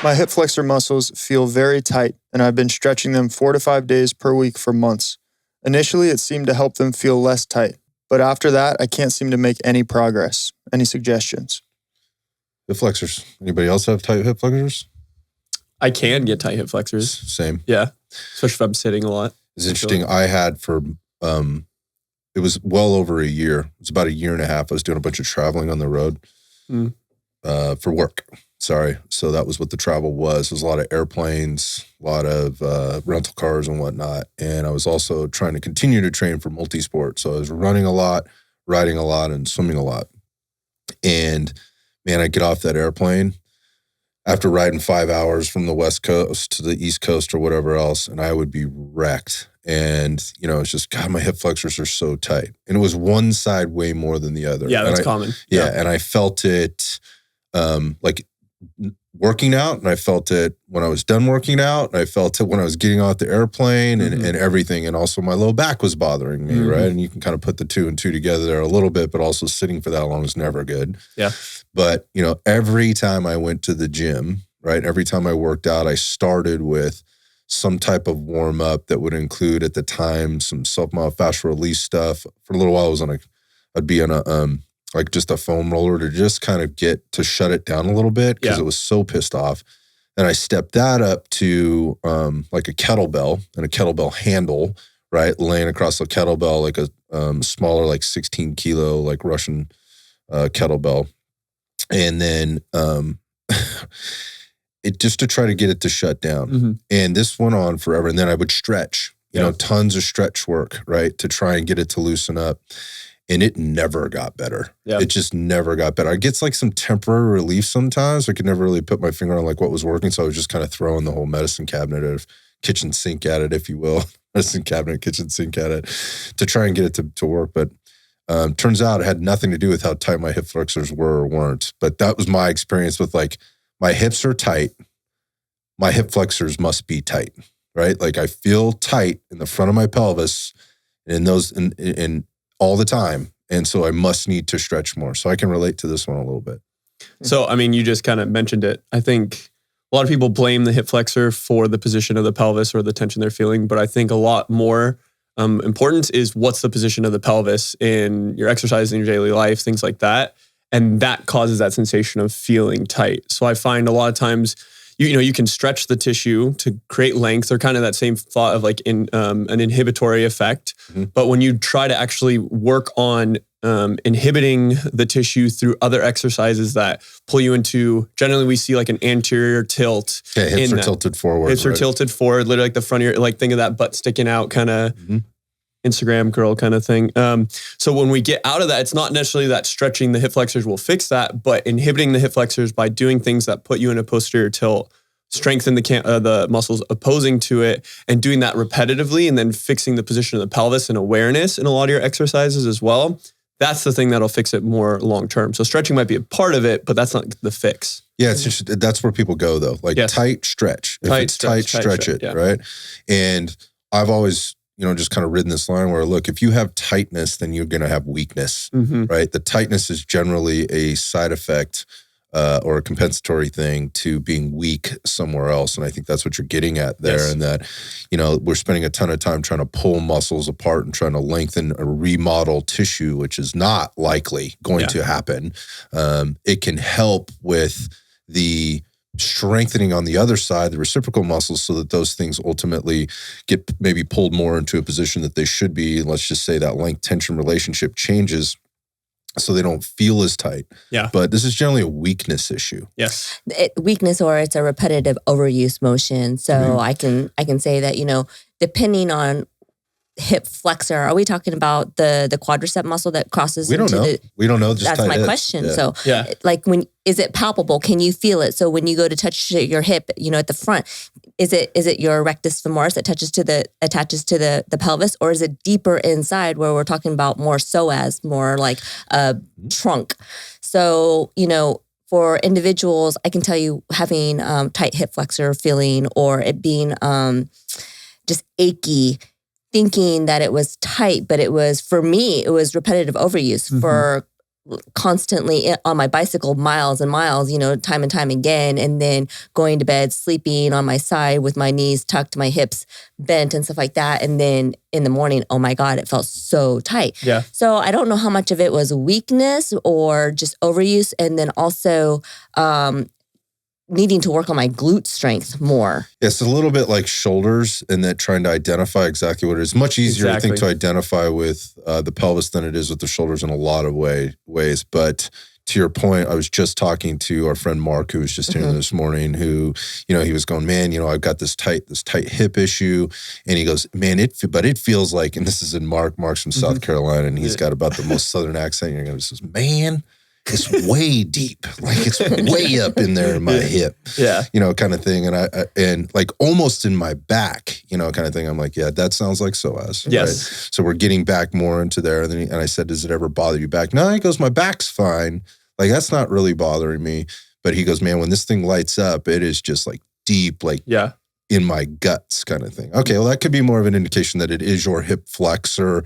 My hip flexor muscles feel very tight, and I've been stretching them 4 to 5 days per week for months. Initially, it seemed to help them feel less tight, but after that, I can't seem to make any progress. Any suggestions? Hip flexors. Anybody else have tight hip flexors? I can get tight hip flexors. Same. Yeah, especially if I'm sitting a lot. It's interesting. I had for, it was well over a year. It was about a year and a half. I was doing a bunch of traveling on the road for work. Sorry. So that was what the travel was. It was a lot of airplanes, a lot of rental cars and whatnot. And I was also trying to continue to train for multi-sport. So I was running a lot, riding a lot, and swimming a lot. And man, I get off that airplane after riding 5 hours from the West Coast to the East Coast or whatever else, and I would be wrecked. And, you know, it's just, God, my hip flexors are so tight. And it was one side way more than the other. Yeah, that's common. Yeah, and I felt it like working out, and I felt it when I was done working out, and I felt it when I was getting off the airplane and everything. And also my low back was bothering me, right? And you can kind of put the two and two together there a little bit, but also sitting for that long is never good. Yeah. But, you know, every time I went to the gym, right, every time I worked out, I started with some type of warm up that would include at the time some self-myofascial release stuff. For a little while, I'd be on a like just a foam roller to just kind of get to shut it down a little bit because it was so pissed off. And I stepped that up to like a kettlebell and a kettlebell handle, right, laying across the kettlebell like a smaller, like 16 kilo, like Russian kettlebell. And then it just to try to get it to shut down. And this went on forever. And then I would stretch, you know, tons of stretch work, right, to try and get it to loosen up. And it never got better. Yeah. It just never got better. I get like some temporary relief sometimes. I could never really put my finger on like what was working. So I was just kind of throwing the whole medicine cabinet of kitchen sink at it, if you will. Medicine cabinet, kitchen sink at it to try and get it to work. But turns out it had nothing to do with how tight my hip flexors were or weren't. But that was my experience with like, my hips are tight. My hip flexors must be tight, right? Like I feel tight in the front of my pelvis and in all the time. And so I must need to stretch more. So I can relate to this one a little bit. So, I mean, you just kind of mentioned it. I think a lot of people blame the hip flexor for the position of the pelvis or the tension they're feeling. But I think a lot more important is what's the position of the pelvis in your exercise, in your daily life, things like that. And that causes that sensation of feeling tight. So I find a lot of times, you can stretch the tissue to create length, or kind of that same thought of like an inhibitory effect. But when you try to actually work on inhibiting the tissue through other exercises that pull you into, generally we see like an anterior tilt. Yeah, hips are tilted forward. Hips are tilted forward, literally like the front of your, like think of that butt sticking out kind of Instagram girl kind of thing. So when we get out of that, it's not necessarily that stretching the hip flexors will fix that, but inhibiting the hip flexors by doing things that put you in a posterior tilt, strengthen the muscles opposing to it, and doing that repetitively, and then fixing the position of the pelvis and awareness in a lot of your exercises as well. That's the thing that'll fix it more long term. So stretching might be a part of it, but that's not the fix. Yeah, it's just, that's where people go though. Like tight stretch. If it's tight, stretch it, right? And I've always, just kind of ridden this line where, look, if you have tightness, then you're going to have weakness, right? The tightness is generally a side effect or a compensatory thing to being weak somewhere else. And I think that's what you're getting at there. Yes. And that, we're spending a ton of time trying to pull muscles apart and trying to lengthen or remodel tissue, which is not likely going to happen. It can help with the strengthening on the other side, the reciprocal muscles, so that those things ultimately get maybe pulled more into a position that they should be. Let's just say that length tension relationship changes so they don't feel as tight. Yeah. But this is generally a weakness issue. Yes. Weakness, or it's a repetitive overuse motion. So I can say that, depending on hip flexor, are we talking about the quadricep muscle that crosses we don't know. Just that's my question. So like, is it palpable? Can you feel it? So when you go to touch your hip, at the front, is it your rectus femoris that attaches to the pelvis, or is it deeper inside where we're talking about more psoas, more like a trunk? So, for individuals, I can tell you having tight hip flexor feeling, or it being just achy, thinking that it was tight, but for me, it was repetitive overuse. For constantly on my bicycle miles and miles, time and time again, and then going to bed, sleeping on my side with my knees tucked, my hips bent and stuff like that. And then in the morning, oh my God, it felt so tight. Yeah. So I don't know how much of it was weakness or just overuse. And then also needing to work on my glute strength more. It's a little bit like shoulders in that trying to identify exactly what it is. Much easier, I think, to identify with the pelvis than it is with the shoulders in a lot of ways. But to your point, I was just talking to our friend Mark, who was just here this morning, who, he was going, man, I've got this tight hip issue. And he goes, man, it feels like, and this is in Mark's from South Carolina, and he's got about the most Southern accent. And he says, man, it's way deep, like it's way up in there in my hip, kind of thing. And and like almost in my back, kind of thing. I'm like, yeah, that sounds like psoas. Yes. Right? So we're getting back more into there. And I said, does it ever bother you back? No, he goes, my back's fine. Like that's not really bothering me. But he goes, man, when this thing lights up, it is just like deep, like in my guts kind of thing. Okay, well, that could be more of an indication that it is your hip flexor,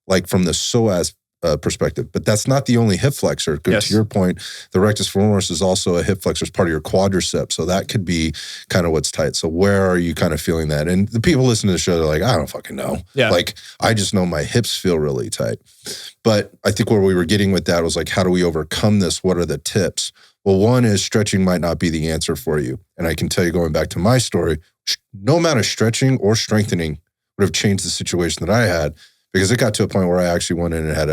like from the psoas perspective, but that's not the only hip flexor. To your point, the rectus femoris is also a hip flexor, as part of your quadricep. So that could be kind of what's tight. So where are you kind of feeling that? And the people listening to the show, they're like, I don't fucking know. Yeah. Like, I just know my hips feel really tight. But I think where we were getting with that was like, how do we overcome this? What are the tips? Well, one is stretching might not be the answer for you. And I can tell you, going back to my story, no amount of stretching or strengthening would have changed the situation that I had. Because it got to a point where I actually went in and had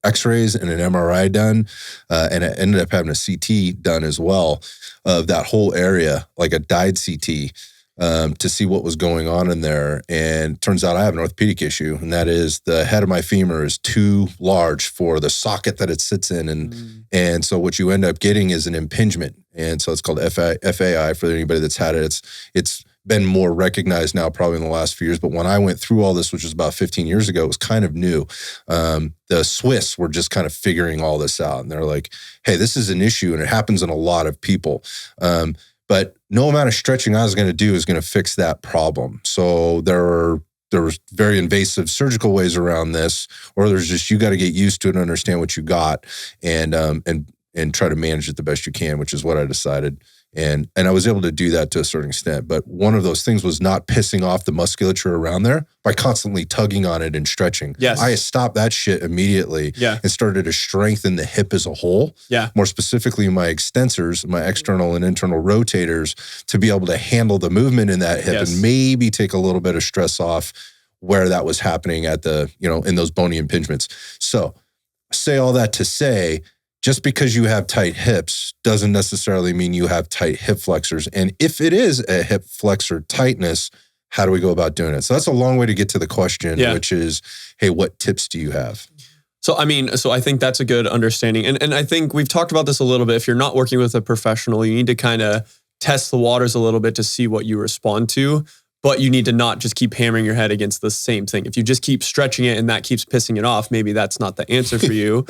x-rays and an MRI done, and I ended up having a CT done as well of that whole area, like a dyed CT, to see what was going on in there. And turns out I have an orthopedic issue, and that is the head of my femur is too large for the socket that it sits in. And so what you end up getting is an impingement. And so it's called FAI for anybody that's had it. It's been more recognized now probably in the last few years. But when I went through all this, which was about 15 years ago, it was kind of new. The Swiss were just kind of figuring all this out. And they're like, hey, this is an issue and it happens in a lot of people. But no amount of stretching I was going to do is going to fix that problem. So there was very invasive surgical ways around this, or there's just, you got to get used to it and understand what you got and try to manage it the best you can, which is what I decided. And I was able to do that to a certain extent. But one of those things was not pissing off the musculature around there by constantly tugging on it and stretching. Yes. I stopped that shit immediately and started to strengthen the hip as a whole. Yeah. More specifically, my extensors, my external and internal rotators, to be able to handle the movement in that hip and maybe take a little bit of stress off where that was happening at the, in those bony impingements. So say all that to say, just because you have tight hips doesn't necessarily mean you have tight hip flexors. And if it is a hip flexor tightness, how do we go about doing it? So that's a long way to get to the question, which is, hey, what tips do you have? So, I think that's a good understanding. And I think we've talked about this a little bit. If you're not working with a professional, you need to kind of test the waters a little bit to see what you respond to. But you need to not just keep hammering your head against the same thing. If you just keep stretching it and that keeps pissing it off, maybe that's not the answer for you.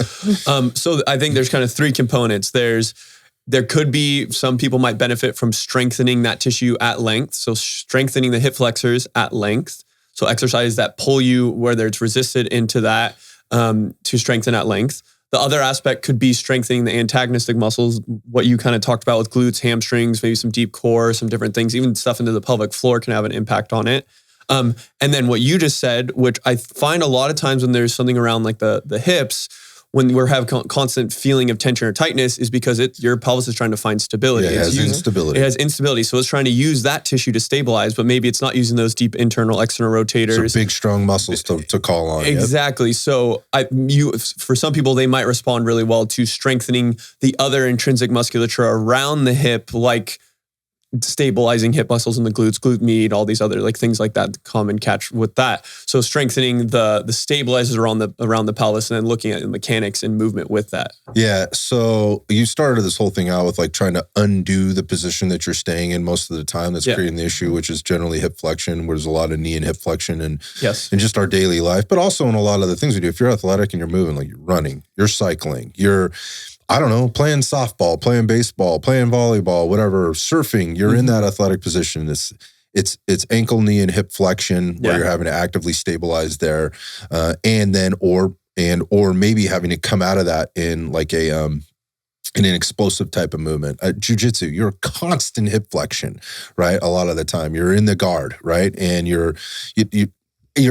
So I think there's kind of three components. There could be, some people might benefit from strengthening that tissue at length. So strengthening the hip flexors at length. So exercises that pull you, whether it's resisted into that, to strengthen at length. The other aspect could be strengthening the antagonistic muscles, what you kind of talked about with glutes, hamstrings, maybe some deep core, some different things, even stuff into the pelvic floor can have an impact on it. And then what you just said, which I find a lot of times when there's something around like the hips, when we're having constant feeling of tension or tightness, is because your pelvis is trying to find stability. Yeah, it has instability. It has instability. So it's trying to use that tissue to stabilize, but maybe it's not using those deep internal, external rotators. So big, strong muscles to call on. Exactly. Yep. So for some people, they might respond really well to strengthening the other intrinsic musculature around the hip, like stabilizing hip muscles in the glutes, glute med, all these other like things like that, common catch with that. So strengthening the stabilizers around the pelvis and then looking at the mechanics and movement with that. Yeah. So you started this whole thing out with like trying to undo the position that you're staying in most of the time that's creating the issue, which is generally hip flexion, where there's a lot of knee and hip flexion and in just our daily life, but also in a lot of the things we do. If you're athletic and you're moving, like you're running, you're cycling, you're playing softball, playing baseball, playing volleyball, whatever, surfing, you're in that athletic position. It's ankle, knee, and hip flexion where you're having to actively stabilize there. And then, or or maybe having to come out of that in like in an explosive type of movement. Jiu-jitsu, you're constant hip flexion, right? A lot of the time you're in the guard, right? And you're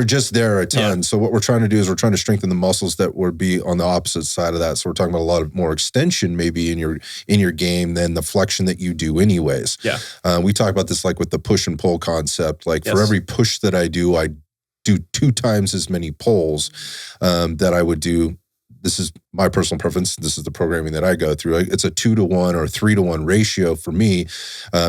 just there a ton. Yeah. So what we're trying to do is we're trying to strengthen the muscles that would be on the opposite side of that. So we're talking about a lot of more extension maybe in your game than the flexion that you do anyways. Yeah. We talk about this like with the push and pull concept. Like for every push that I do 2 times as many pulls that I would do. This is my personal preference. This is the programming that I go through. It's a 2-to-1 or 3-to-1 ratio for me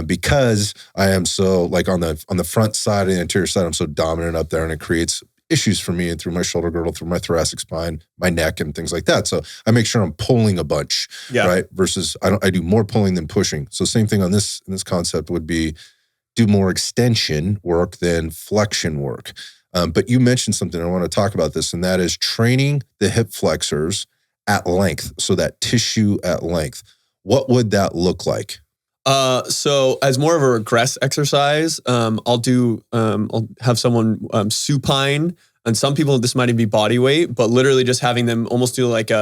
because I am so like on the front side and the anterior side, I'm so dominant up there, and it creates issues for me and through my shoulder girdle, through my thoracic spine, my neck, and things like that. So I make sure I'm pulling a bunch, right? Versus I do more pulling than pushing. So same thing on this concept would be do more extension work than flexion work. But you mentioned something, I want to talk about this, and that is training the hip flexors at length. So that tissue at length. What would that look like? So as more of a regress exercise, I'll have someone supine, and some people, this might even be body weight, but literally just having them almost do like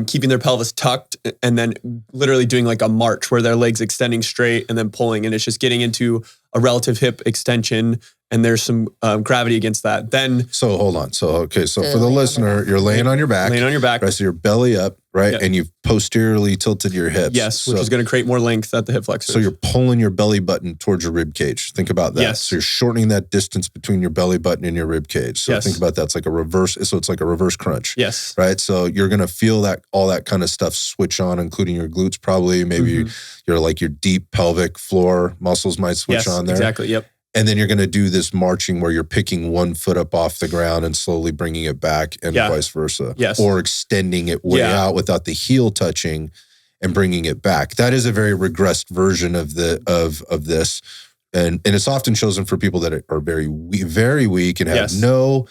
keeping their pelvis tucked and then literally doing like a march where their legs extending straight and then pulling. And it's just getting into a relative hip extension, and there's some gravity against that. Then, so hold on. So for the listener, you're laying on your back, right? So your belly up, right? Yep. And you've posteriorly tilted your hips. Yes, which is going to create more length at the hip flexors. So you're pulling your belly button towards your rib cage. Think about that. Yes. So you're shortening that distance between your belly button and your rib cage. So think about that. It's like a reverse. So it's like a reverse crunch. Yes. Right. So you're going to feel that all that kind of stuff switch on, including your glutes. Probably maybe your deep pelvic floor muscles might switch on there. Exactly. Yep. And then you're going to do this marching where you're picking one foot up off the ground and slowly bringing it back, and vice versa. Yes. Or extending it way out without the heel touching and bringing it back. That is a very regressed version of this. And it's often chosen for people that are very weak and have no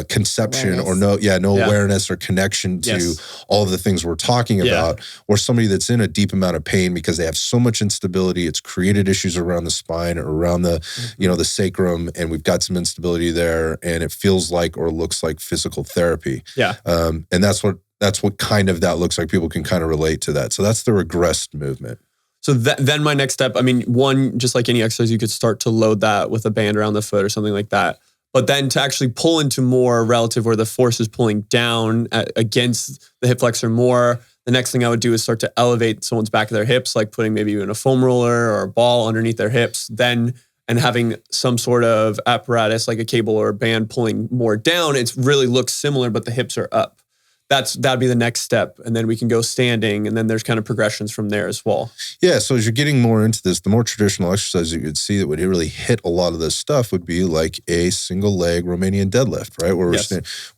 conception awareness. or no awareness or connection to all of the things we're talking about, or somebody that's in a deep amount of pain because they have so much instability. It's created issues around the spine or around the, the sacrum, and we've got some instability there, and it feels like or looks like physical therapy. Yeah. And that's what kind of that looks like. People can kind of relate to that. So that's the regressed movement. So then my next step, one, just like any exercise, you could start to load that with a band around the foot or something like that. But then to actually pull into more relative where the force is pulling down against the hip flexor more, the next thing I would do is start to elevate someone's back of their hips, like putting maybe even a foam roller or a ball underneath their hips, and having some sort of apparatus like a cable or a band pulling more down. It really looks similar, but the hips are up. That'd be the next step. And then we can go standing, and then there's kind of progressions from there as well. Yeah. So as you're getting more into this, the more traditional exercise that you'd see that would really hit a lot of this stuff would be like a single leg Romanian deadlift, right? Where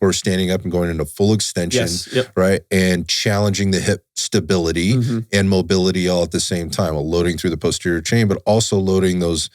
we're standing up and going into full extension, right? And challenging the hip stability and mobility all at the same time, while loading through the posterior chain, but also loading those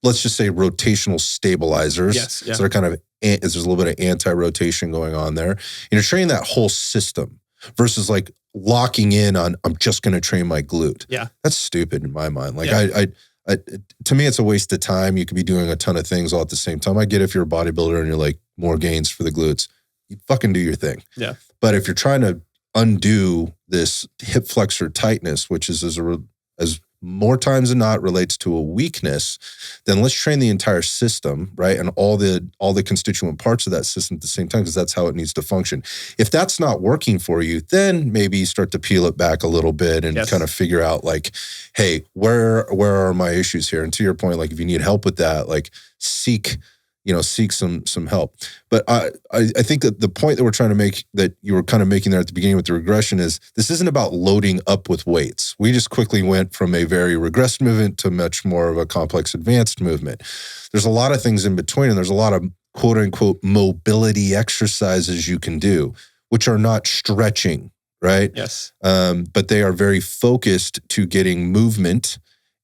let's just say rotational stabilizers. So they're kind of, there's a little bit of anti-rotation going on there. And you're training that whole system versus like locking in on, I'm just going to train my glute. Yeah. That's stupid in my mind. Like to me, it's a waste of time. You could be doing a ton of things all at the same time. I get if you're a bodybuilder and you're like more gains for the glutes, you fucking do your thing. Yeah. But if you're trying to undo this hip flexor tightness, which is as more times than not relates to a weakness, then let's train the entire system, right? And all the constituent parts of that system at the same time, because that's how it needs to function. If that's not working for you, then maybe start to peel it back a little bit and kind of figure out like, hey, where are my issues here? And to your point, like if you need help with that, like seek some help. But I think that the point that we're trying to make, that you were kind of making there at the beginning with the regression, is this isn't about loading up with weights. We just quickly went from a very regressed movement to much more of a complex advanced movement. There's a lot of things in between, and there's a lot of quote unquote mobility exercises you can do, which are not stretching, right? Yes. But they are very focused to getting movement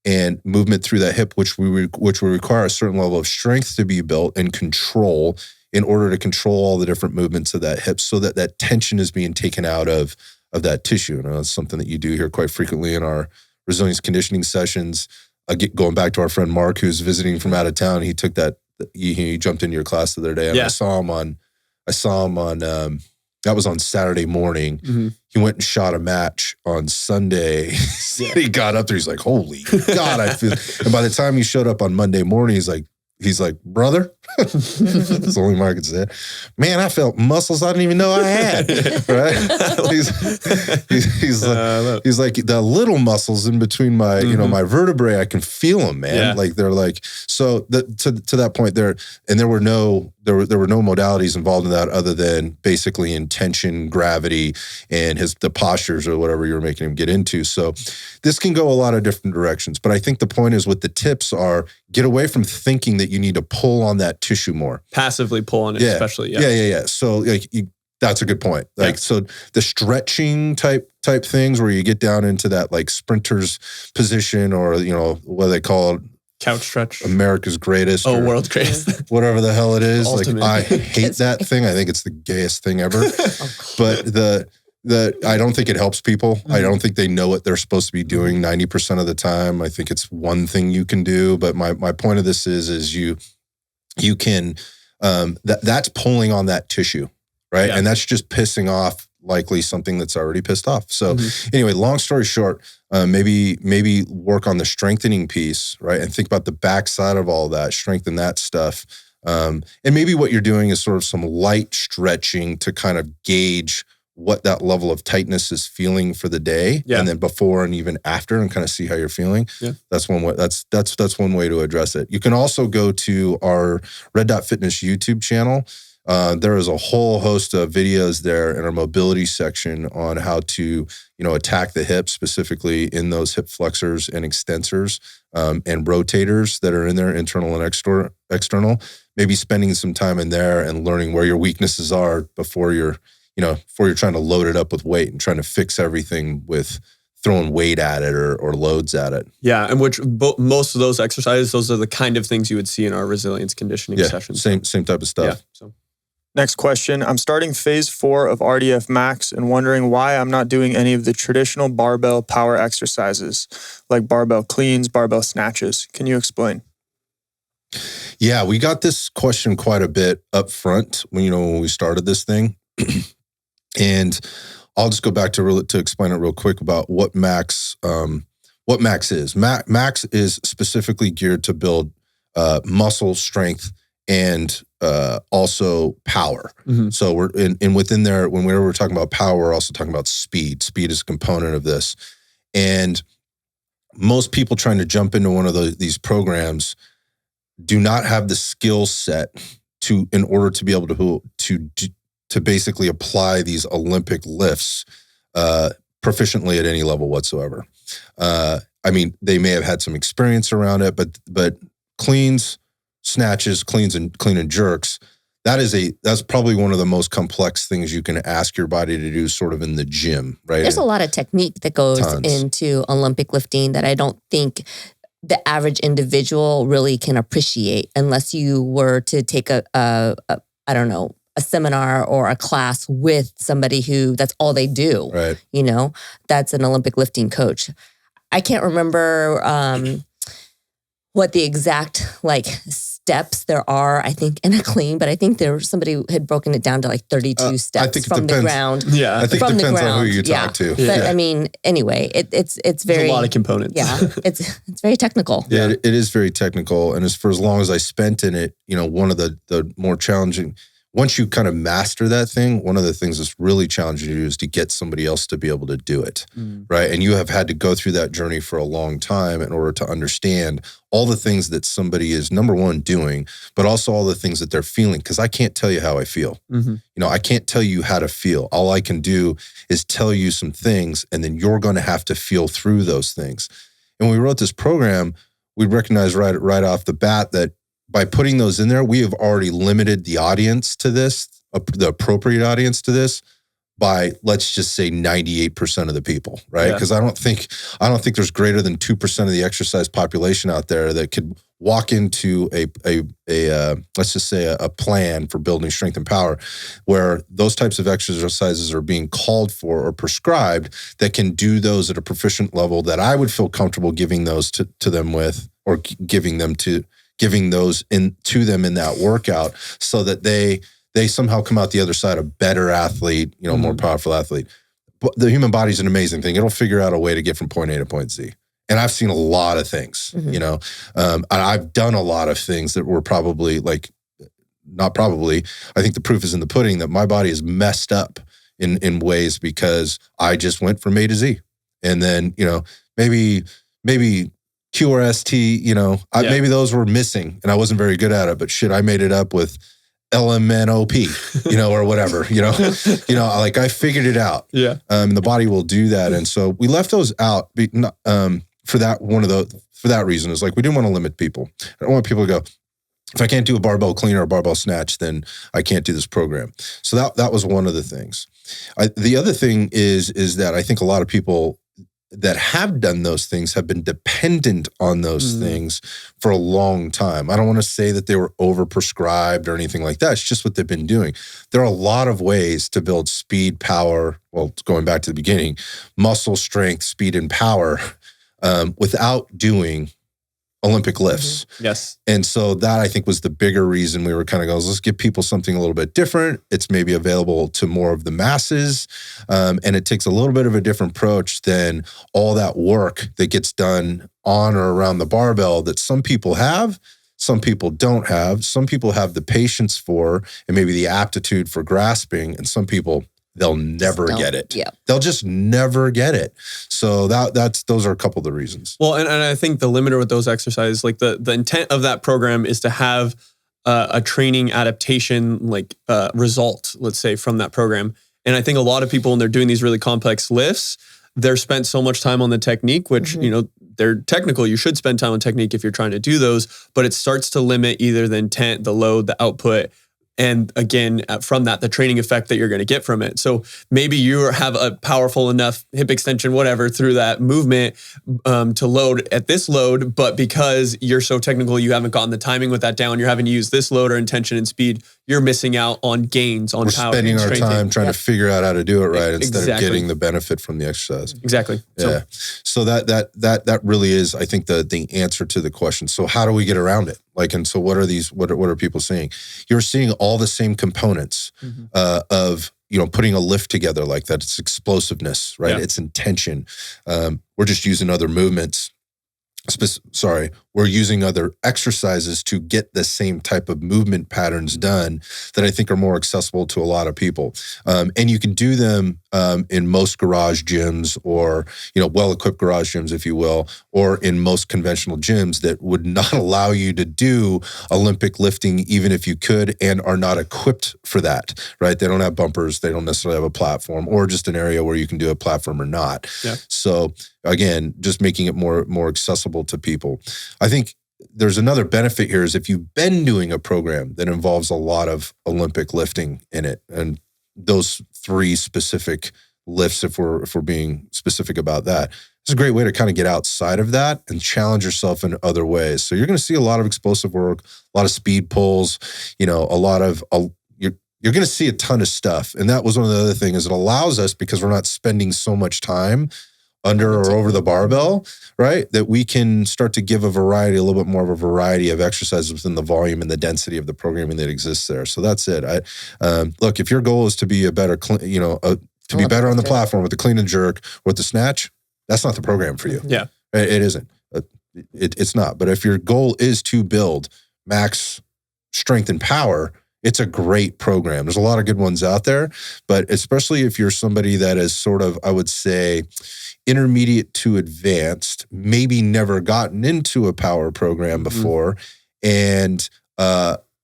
through that hip, which will require a certain level of strength to be built and control in order to control all the different movements of that hip, so that that tension is being taken out of that tissue. And that's something that you do here quite frequently in our resilience conditioning sessions. Going back to our friend Mark, who's visiting from out of town, he took that. He jumped into your class the other day, and I saw him on I saw him on, that was on Saturday morning. Mm-hmm. He went and shot a match on Sunday. He got up there. He's like, holy God, I feel. And by the time he showed up on Monday morning, he's like, brother, that's the only way I could say it. Man, I felt muscles I didn't even know I had. Right? He's like the little muscles in between my, you know, my vertebrae. I can feel them, man. Yeah. Like they're like, so to that point there, and there were no modalities involved in that other than basically intention, gravity, and the postures or whatever you were making him get into. So this can go a lot of different directions. But I think the point is, what the tips are, get away from thinking that you need to pull on that tissue more. Passively pull on it, especially. Yeah. So like that's a good point. Like, so the stretching type things where you get down into that like sprinter's position, or, you know, what they call it, couch stretch, America's greatest, world's greatest, whatever the hell it is. Ultimate. Like, I hate that thing. I think it's the gayest thing ever. But I don't think it helps people. I don't think they know what they're supposed to be doing 90% of the time. I think it's one thing you can do. But my point of this is you can, that's pulling on that tissue, right? Yeah. And that's just pissing off likely something that's already pissed off. So anyway, long story short, maybe work on the strengthening piece, right? And think about the backside of all that, strengthen that stuff. And maybe what you're doing is sort of some light stretching to kind of gauge what that level of tightness is feeling for the day, and then before and even after, and kind of see how you're feeling. Yeah. That's one way. That's one way to address it. You can also go to our Red Dot Fitness YouTube channel. There is a whole host of videos there in our mobility section on how to, you know, attack the hips, specifically in those hip flexors and extensors, and rotators that are in there, internal and external. Maybe spending some time in there and learning where your weaknesses are before you're trying to load it up with weight and trying to fix everything with throwing weight at it or loads at it. Yeah, and which most of those exercises, those are the kind of things you would see in our resilience conditioning sessions. Same type of stuff. Yeah, so. Next question. I'm starting phase 4 of RDF MAX and wondering why I'm not doing any of the traditional barbell power exercises like barbell cleans, barbell snatches. Can you explain? Yeah, we got this question quite a bit up front when we started this thing. And I'll just go back to explain it real quick about what Max is. Max is specifically geared to build muscle strength and also power. Mm-hmm. So we're within there, when we're talking about power, we're also talking about speed. Speed is a component of this. And most people trying to jump into one of these programs do not have the skill set in order to be able to basically apply these Olympic lifts proficiently at any level whatsoever. I mean, they may have had some experience around it, but cleans, snatches, clean and jerks, that's probably one of the most complex things you can ask your body to do sort of in the gym, right? There's a lot of technique that goes into Olympic lifting that I don't think the average individual really can appreciate unless you were to take a seminar or a class with somebody who that's all they do. Right. That's an Olympic lifting coach. I can't remember what the exact steps there are, I think, in a clean, but I think somebody had broken it down to 32 steps from the ground. Yeah, I think it depends on who you talk to. But I mean, anyway, it's very... There's a lot of components. Yeah, it's very technical. Yeah, it is very technical. And for as long as I spent in it, one of the more challenging... Once you kind of master that thing, one of the things that's really challenging to do is to get somebody else to be able to do it, right? And you have had to go through that journey for a long time in order to understand all the things that somebody is, number one, doing, but also all the things that they're feeling. Because I can't tell you how I feel. Mm-hmm. I can't tell you how to feel. All I can do is tell you some things, and then you're going to have to feel through those things. And when we wrote this program, we recognized right off the bat that by putting those in there, we have already limited the audience to this, the appropriate audience to this, by, let's just say, 98% of the people, right? Because I don't think there's greater than 2% of the exercise population out there that could walk into a let's just say a plan for building strength and power, where those types of exercises are being called for or prescribed, that can do those at a proficient level that I would feel comfortable giving those to them with, or giving those to them in that workout, so that they somehow come out the other side a better athlete, more powerful athlete. But the human body is an amazing thing. It'll figure out a way to get from point A to point Z. And I've seen a lot of things, I've done a lot of things that were probably not probably, I think the proof is in the pudding that my body is messed up in ways because I just went from A to Z. And then, maybe Q or ST, maybe those were missing and I wasn't very good at it, but shit, I made it up with LMNOP, or whatever, I figured it out. Yeah. And the body will do that. And so we left those out for that reason is we didn't want to limit people. I don't want people to go, if I can't do a barbell clean or a barbell snatch, then I can't do this program. So that was one of the things. The other thing is that I think a lot of people that have done those things have been dependent on those things for a long time. I don't want to say that they were overprescribed or anything like that. It's just what they've been doing. There are a lot of ways to build speed, power, going back to the beginning, muscle strength, speed, and power without doing Olympic lifts. Yes. And so that I think was the bigger reason we were kind of going, let's give people something a little bit different. It's maybe available to more of the masses. And it takes a little bit of a different approach than all that work that gets done on or around the barbell that some people have, some people don't have. Some people have the patience for and maybe the aptitude for grasping, and some people they'll never get it. Yeah. They'll just never get it. So those are a couple of the reasons. Well, and I think the limiter with those exercises, the intent of that program is to have a training adaptation result, let's say, from that program. And I think a lot of people, when they're doing these really complex lifts, they're spent so much time on the technique, which, they're technical. You should spend time on technique if you're trying to do those, but it starts to limit either the intent, the load, the output. And again, from that, the training effect that you're going to get from it. So maybe you have a powerful enough hip extension, whatever, through that movement to load at this load. But because you're so technical, you haven't gotten the timing with that down. You're having to use this load or intention and speed. You're missing out on gains on power. We're spending our time trying to figure out how to do it right instead of getting the benefit from the exercise. Exactly. Yeah. So that really is, I think, the answer to the question. So how do we get around it? And so what are people seeing? You're seeing all the same components of, putting a lift together like that. It's explosiveness, right? Yeah. It's intention. We're just using other movements. We're using other exercises to get the same type of movement patterns done that I think are more accessible to a lot of people. And you can do them in most garage gyms or, well-equipped garage gyms, if you will, or in most conventional gyms that would not allow you to do Olympic lifting, even if you could, and are not equipped for that, right? They don't have bumpers. They don't necessarily have a platform or just an area where you can do a platform or not. Yeah. So again, just making it more accessible to people. I think there's another benefit here is if you've been doing a program that involves a lot of Olympic lifting in it, and those 3 specific lifts, if we're being specific about that, it's a great way to kind of get outside of that and challenge yourself in other ways. So you're going to see a lot of explosive work, a lot of speed pulls, you're going to see a ton of stuff. And that was one of the other things is it allows us, because we're not spending so much time under or over the barbell, right? That we can start to give a little bit more of a variety of exercises within the volume and the density of the programming that exists there. So that's it. Look, if your goal is to be be better on the platform with the clean and jerk, with the snatch, that's not the program for you. Yeah, it isn't. It's not. But if your goal is to build max strength and power, it's a great program. There's a lot of good ones out there, but especially if you're somebody that is sort of, I would say, intermediate to advanced, maybe never gotten into a power program before, and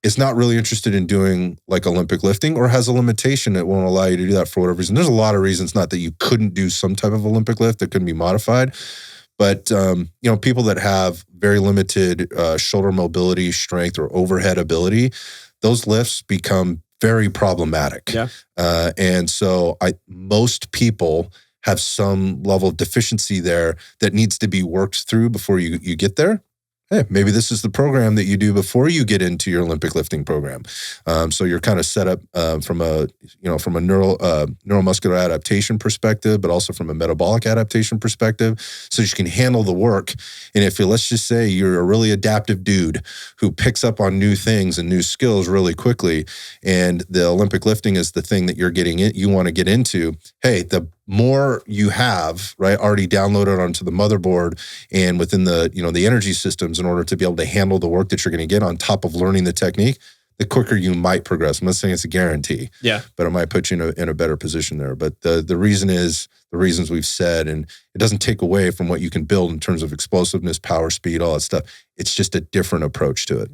is not really interested in doing Olympic lifting or has a limitation that won't allow you to do that for whatever reason. There's a lot of reasons, not that you couldn't do some type of Olympic lift that couldn't be modified, but people that have very limited shoulder mobility, strength, or overhead ability, those lifts become very problematic. Yeah. And so most people have some level of deficiency there that needs to be worked through before you get there. hey, maybe this is the program that you do before you get into your Olympic lifting program. So you're kind of set up from a neuromuscular adaptation perspective, but also from a metabolic adaptation perspective, so you can handle the work. And if let's just say you're a really adaptive dude who picks up on new things and new skills really quickly, and the Olympic lifting is the thing that you want to get into, hey, the more you have, right, already downloaded onto the motherboard and within the, the energy systems in order to be able to handle the work that you're going to get on top of learning the technique, the quicker you might progress. I'm not saying it's a guarantee, but it might put you in a better position there. But the reasons we've said, and it doesn't take away from what you can build in terms of explosiveness, power, speed, all that stuff. It's just a different approach to it.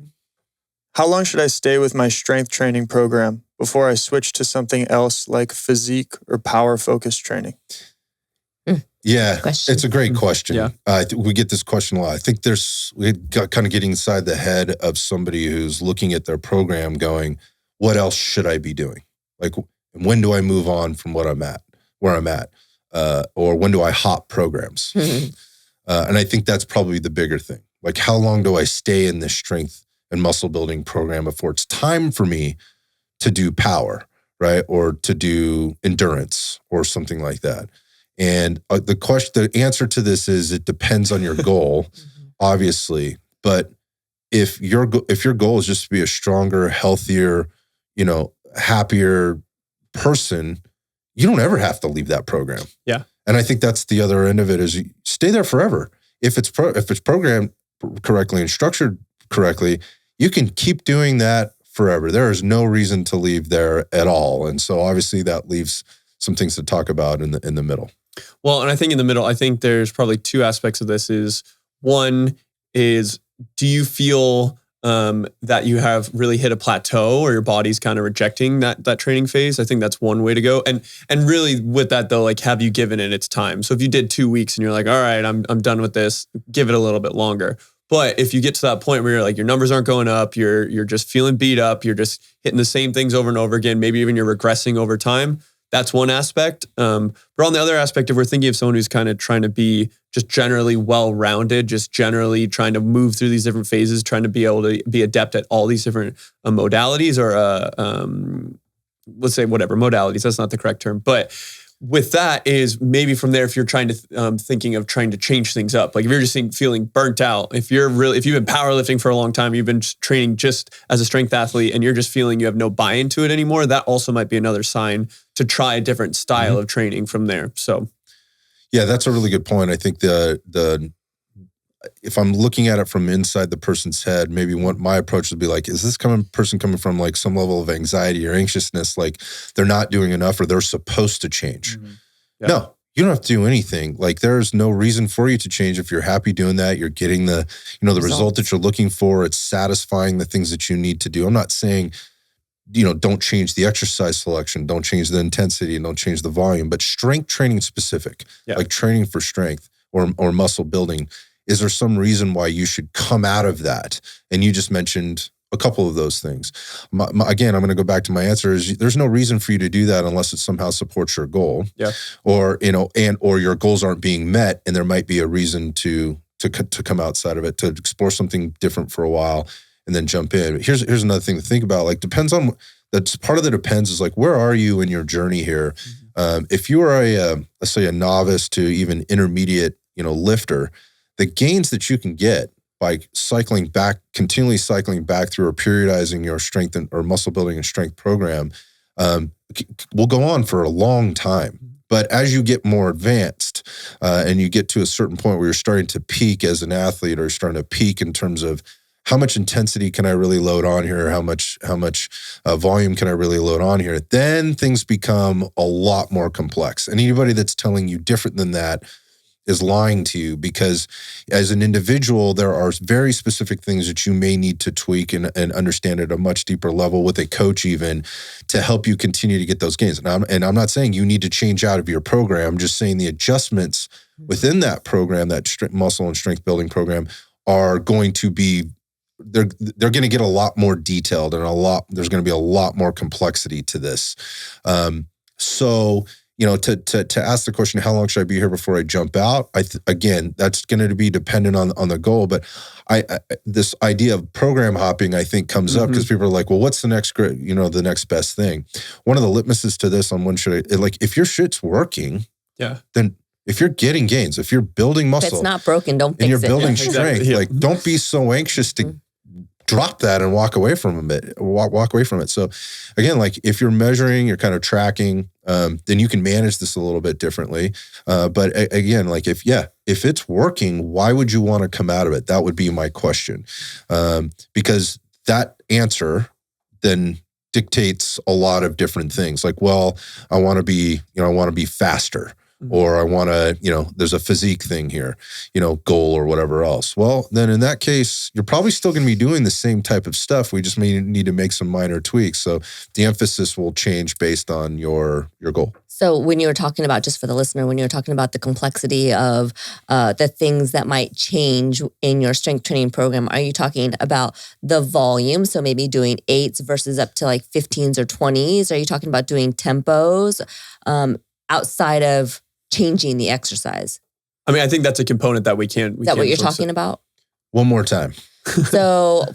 How long should I stay with my strength training program before I switch to something else like physique or power focused training? Yeah, it's a great question. Yeah. We get this question a lot. I think we're kind of getting inside the head of somebody who's looking at their program going, what else should I be doing? Like, when do I move on from where I'm at? Or when do I hop programs? And I think that's probably the bigger thing. Like, how long do I stay in this strength and muscle building program before it's time for me to do power, right? Or to do endurance or something like that. And the answer to this is it depends on your goal, obviously. But if your goal is just to be a stronger, healthier, happier person, you don't ever have to leave that program. Yeah. And I think that's the other end of it, is you stay there forever. If it's programmed correctly and structured correctly, you can keep doing that forever. There is no reason to leave there at all. And so obviously that leaves some things to talk about in the middle. Well, and I think in the middle, I think there's probably two aspects of this. One is, do you feel that you have really hit a plateau, or your body's kind of rejecting that training phase? I think that's one way to go. And really with that though, like, have you given it its time? So if you did 2 weeks and you're like, all right, I'm done with this, give it a little bit longer. But if you get to that point where you're like, your numbers aren't going up, you're just feeling beat up, you're just hitting the same things over and over again, maybe even you're regressing over time, that's one aspect. But on the other aspect, if we're thinking of someone who's kind of trying to be just generally well-rounded, just generally trying to move through these different phases, trying to be able to be adept at all these different modalities, or let's say whatever modalities, that's not the correct term. But with that is maybe from there, if you're trying to thinking of trying to change things up, like if you're just feeling burnt out, if you've been powerlifting for a long time, you've been training just as a strength athlete, and you're just feeling you have no buy-in to it anymore, that also might be another sign to try a different style of training from there. So, yeah, that's a really good point. I think if I'm looking at it from inside the person's head, maybe my approach would be like, is this person coming from like some level of anxiety or anxiousness, like they're not doing enough or they're supposed to change? Yeah. No, you don't have to do anything. Like, there's no reason for you to change if you're happy doing that. You're getting the result that you're looking for. It's satisfying the things that you need to do. I'm not saying, don't change the exercise selection, don't change the intensity, and don't change the volume, but strength training specific, like training for strength or muscle building. Is there some reason why you should come out of that? And you just mentioned a couple of those things. Again, I'm going to go back to my answer is there's no reason for you to do that unless it somehow supports your goal. Yeah. Or, or your goals aren't being met, and there might be a reason to come outside of it, to explore something different for a while and then jump in. Here's another thing to think about. Like, that's part of the depends is like, where are you in your journey here? If you are let's say a novice to even intermediate, lifter, the gains that you can get by continually cycling back through or periodizing your strength or muscle building and strength program will go on for a long time. But as you get more advanced and you get to a certain point where you're starting to peak as an athlete, or starting to peak in terms of how much intensity can I really load on here? How much volume can I really load on here? Then things become a lot more complex. And anybody that's telling you different than that is lying to you, because as an individual, there are very specific things that you may need to tweak and understand at a much deeper level with a coach even, to help you continue to get those gains. And I'm not saying you need to change out of your program. I'm just saying the adjustments within that program, that muscle and strength building program, are going to be, they're going to get a lot more detailed, and there's going to be a lot more complexity to this. So to ask the question, how long should I be here before I jump out? Again, that's going to be dependent on the goal. But this idea of program hopping, I think, comes up because people are like, well, what's the next, the next best thing? One of the litmuses to this on when should I, like, if your shit's working, then if you're getting gains, if you're building muscle, if it's not broken, don't fix it. And you're building strength, like, don't be so anxious to drop that and walk away from it. Walk away from it. So again, like if you're measuring, you're kind of tracking, then you can manage this a little bit differently. But again, like if it's working, why would you want to come out of it? That would be my question. Because that answer then dictates a lot of different things. Like, well, I want to be faster. Or I want to, there's a physique thing here, goal or whatever else. Well, then in that case, you're probably still going to be doing the same type of stuff. We just may need to make some minor tweaks. So the emphasis will change based on your goal. So when you were talking about, just for the listener, when you were talking about the complexity of the things that might change in your strength training program, are you talking about the volume? So maybe doing 8s versus up to like 15s or 20s? Are you talking about doing tempos outside of changing the exercise? I mean, I think that's a component that Is that what you're talking about? One more time. So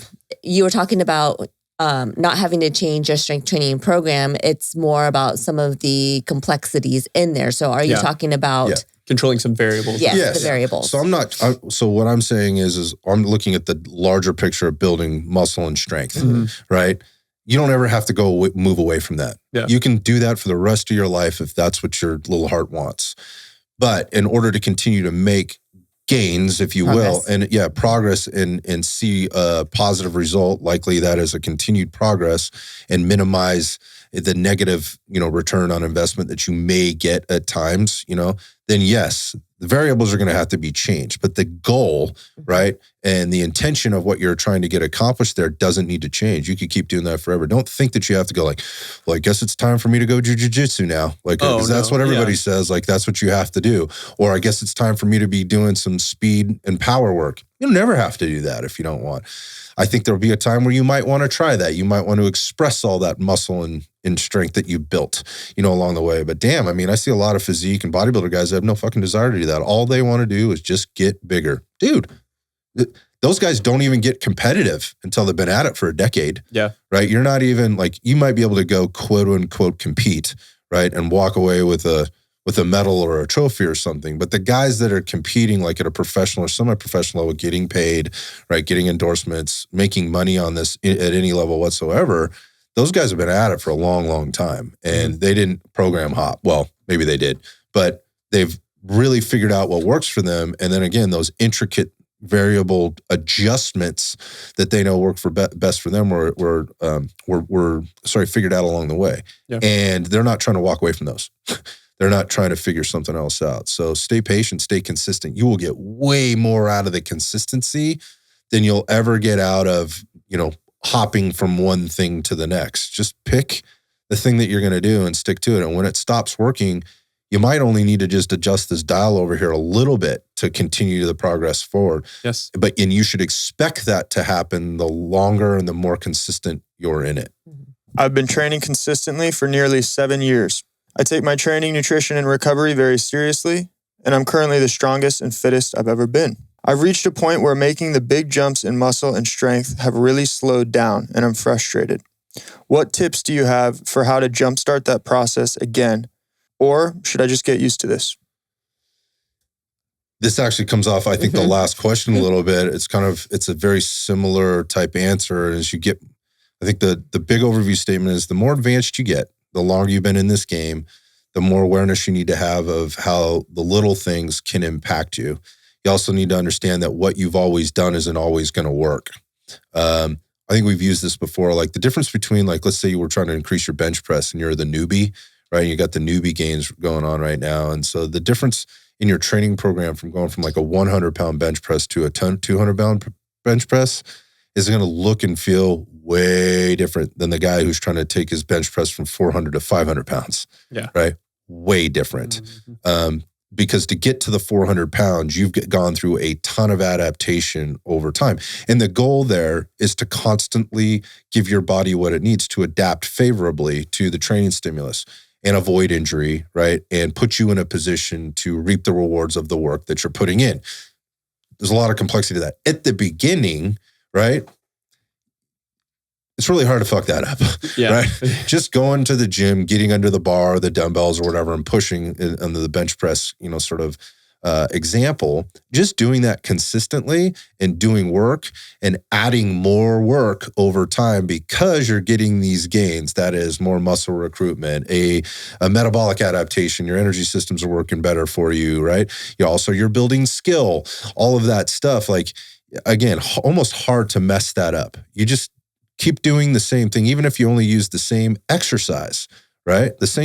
you were talking about not having to change your strength training program. It's more about some of the complexities in there. So are you talking about controlling some variables? Yes, the variables. So so what I'm saying is I'm looking at the larger picture of building muscle and strength, right? You don't ever have to move away from that. Yeah. You can do that for the rest of your life if that's what your little heart wants. But in order to continue to make gains, if you will, and progress and see a positive result, likely that is a continued progress, and minimize the negative, return on investment that you may get at times, then yes, the variables are going to have to be changed. But the goal, right, and the intention of what you're trying to get accomplished there doesn't need to change. You could keep doing that forever. Don't think that you have to go like, well, I guess it's time for me to go do jiu-jitsu now. Like, because that's what everybody says. Like, that's what you have to do. Or I guess it's time for me to be doing some speed and power work. You'll never have to do that if you don't want. I think there'll be a time where you might want to try that. You might want to express all that muscle and strength that you built, along the way. But damn, I mean, I see a lot of physique and bodybuilder guys that have no fucking desire to do that. All they want to do is just get bigger. Dude, those guys don't even get competitive until they've been at it for a decade. Yeah. Right? You're not even like, you might be able to go quote unquote compete, right? And walk away with a medal or a trophy or something. But the guys that are competing like at a professional or semi-professional level, getting paid, right, getting endorsements, making money on this at any level whatsoever, those guys have been at it for a long, long time. And they didn't program hop. Well, maybe they did, but they've really figured out what works for them. And then again, those intricate variable adjustments that they know work for best for them were figured out along the way. Yeah. And they're not trying to walk away from those. They're not trying to figure something else out. So stay patient, stay consistent. You will get way more out of the consistency than you'll ever get out of, hopping from one thing to the next. Just pick the thing that you're going to do and stick to it. And when it stops working, you might only need to just adjust this dial over here a little bit to continue the progress forward. Yes. And you should expect that to happen the longer and the more consistent you're in it. I've been training consistently for nearly 7 years. I take my training, nutrition, and recovery very seriously, and I'm currently the strongest and fittest I've ever been. I've reached a point where making the big jumps in muscle and strength have really slowed down, and I'm frustrated. What tips do you have for how to jumpstart that process again? Or should I just get used to this? This actually comes off, I think, the last question a little bit. It's a very similar type answer. As you get, I think the big overview statement is the more advanced you get, the longer you've been in this game, the more awareness you need to have of how the little things can impact you. You also need to understand that what you've always done isn't always going to work. I think we've used this before, like the difference between, like, let's say you were trying to increase your bench press and you're the newbie, right? You got the newbie gains going on right now. And so the difference in your training program from going from like a 100-pound bench press to a 200-pound bench press is going to look and feel way different than the guy who's trying to take his bench press from 400 to 500 pounds. Yeah. Right? Way different. Because to get to the 400 pounds, you've gone through a ton of adaptation over time. And the goal there is to constantly give your body what it needs to adapt favorably to the training stimulus. and avoid injury, right? And put you in a position to reap the rewards of the work that you're putting in. There's a lot of complexity to that. At the beginning, right? It's really hard to fuck that up, right? Just going to the gym, getting under the bar, or the dumbbells or whatever, and pushing under the bench press, sort of example, just doing that consistently and doing work and adding more work over time because you're getting these gains. That is more muscle recruitment, a metabolic adaptation. Your energy systems are working better for you, right? You're building skill, all of that stuff. Like, again, almost hard to mess that up. You just keep doing the same thing, even if you only use the same exercise, right? This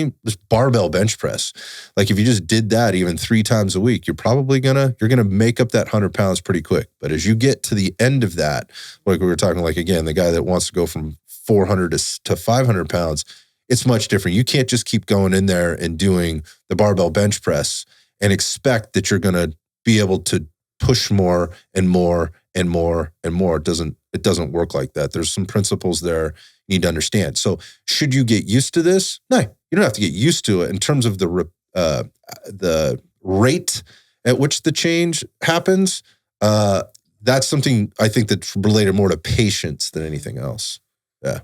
barbell bench press. Like if you just did that even 3 times a week, you're probably gonna make up that 100 pounds pretty quick. But as you get to the end of that, like we were talking, like again, the guy that wants to go from 400 to 500 pounds, it's much different. You can't just keep going in there and doing the barbell bench press and expect that you're gonna be able to push more and more and more and more. It doesn't work like that. There's some principles there you need to understand. So should you get used to this? No, you don't have to get used to it. In terms of the rate at which the change happens, that's something I think that's related more to patience than anything else. Yeah.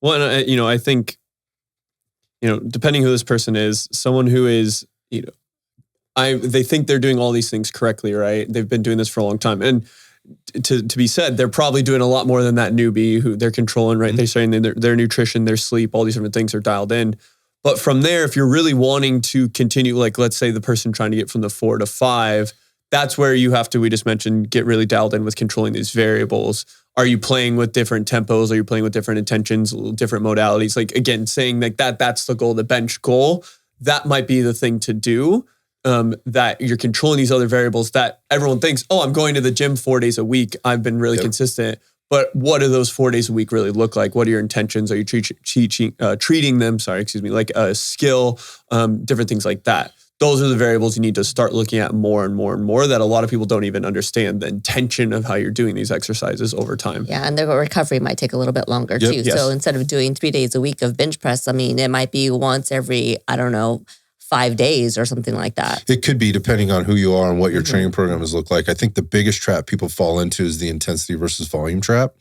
Well, and I think, depending who this person is, someone who is, they think they're doing all these things correctly, right? They've been doing this for a long time. And to be said, they're probably doing a lot more than that newbie who they're controlling, right? Mm-hmm. They're saying their nutrition, their sleep, all these different things are dialed in. But from there, if you're really wanting to continue, like let's say the person trying to get from the 4 to 5, that's where you have to, we just mentioned, get really dialed in with controlling these variables. Are you playing with different tempos? Are you playing with different intentions, different modalities? Like again, saying like that's the goal, the bench goal, that might be the thing to do. That you're controlling these other variables that everyone thinks, oh, I'm going to the gym 4 days a week. I've been really consistent. But what do those 4 days a week really look like? What are your intentions? Are you treating them, like a skill, different things like that? Those are the variables you need to start looking at more and more and more that a lot of people don't even understand the intention of how you're doing these exercises over time. Yeah, and the recovery might take a little bit longer too. Yes. So instead of doing 3 days a week of bench press, it might be once every, 5 days or something like that. It could be depending on who you are and what your training programs look like. I think the biggest trap people fall into is the intensity versus volume trap.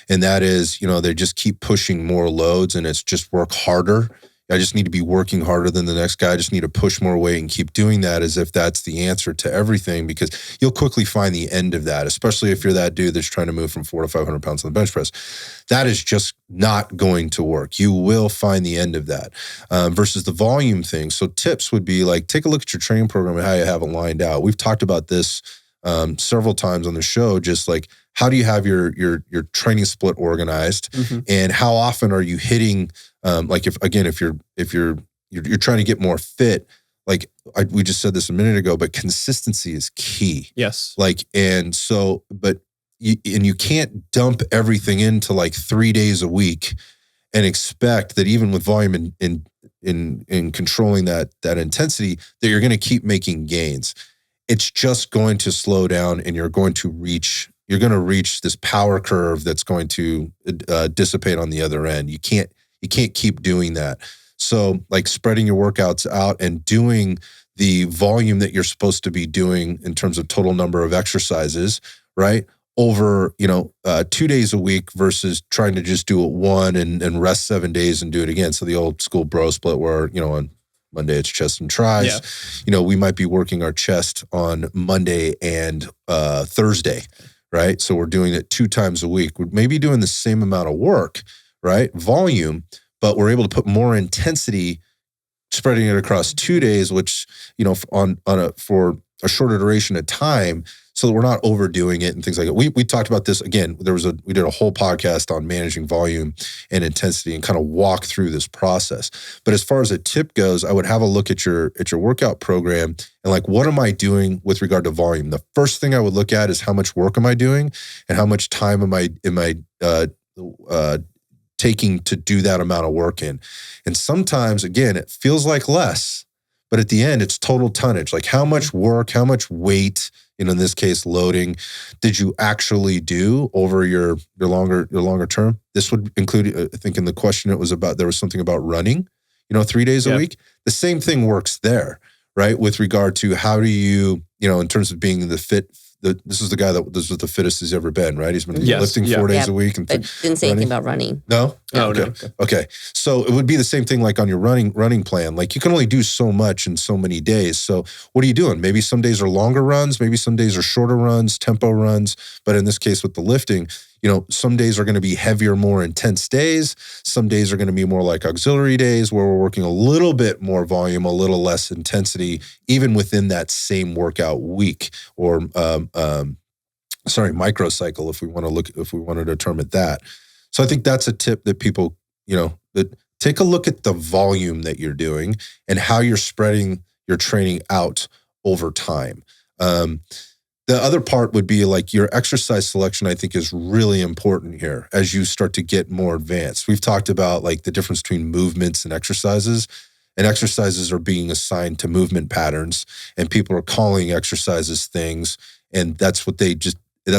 And that is, they just keep pushing more loads and it's just work harder. I just need to be working harder than the next guy. I just need to push more weight and keep doing that as if that's the answer to everything, because you'll quickly find the end of that, especially if you're that dude that's trying to move from 400 to 500 pounds on the bench press. That is just not going to work. You will find the end of that versus the volume thing. So tips would be like, take a look at your training program and how you have it lined out. We've talked about this several times on the show, just like, how do you have your training split organized, and how often are you hitting? Like if you're trying to get more fit, like we just said this a minute ago, but consistency is key. Yes. You can't dump everything into like 3 days a week and expect that even with volume in controlling that intensity, that you're going to keep making gains. It's just going to slow down, and you're going to reach this power curve that's going to dissipate on the other end. You can't keep doing that. So like spreading your workouts out and doing the volume that you're supposed to be doing in terms of total number of exercises, right? Over, 2 days a week versus trying to just do it one and rest 7 days and do it again. So the old school bro split where, on Monday it's chest and tries. Yeah. We might be working our chest on Monday and Thursday, right? So we're doing it 2 times a week. We're maybe doing the same amount of work, right? Volume, but we're able to put more intensity, spreading it across 2 days, which, for a shorter duration of time, so that we're not overdoing it and things like that. We talked about this again. We did a whole podcast on managing volume and intensity and kind of walk through this process. But as far as a tip goes, I would have a look at your workout program and like, what am I doing with regard to volume? The first thing I would look at is how much work am I doing and how much time am I taking to do that amount of work in. And sometimes, again, it feels like less, but at the end, it's total tonnage. Like how much work, how much weight, in this case, loading, did you actually do over your longer term? This would include, I think in the question, there was something about running. 3 days a week. The same thing works there, right? With regard to how do you, in terms of being this is the guy this was the fittest he's ever been, right? He's been lifting 4 days a week. And but didn't say anything about running. No? No, okay. No. Okay. So it would be the same thing like on your running plan. Like you can only do so much in so many days. So what are you doing? Maybe some days are longer runs. Maybe some days are shorter runs, tempo runs. But in this case with the lifting, some days are going to be heavier, more intense days. Some days are going to be more like auxiliary days where we're working a little bit more volume, a little less intensity, even within that same workout week or, microcycle, if we want to determine that. So I think that's a tip that people, that take a look at the volume that you're doing and how you're spreading your training out over time. The other part would be like your exercise selection, I think is really important here as you start to get more advanced. We've talked about like the difference between movements and exercises are being assigned to movement patterns and people are calling exercises things. And that's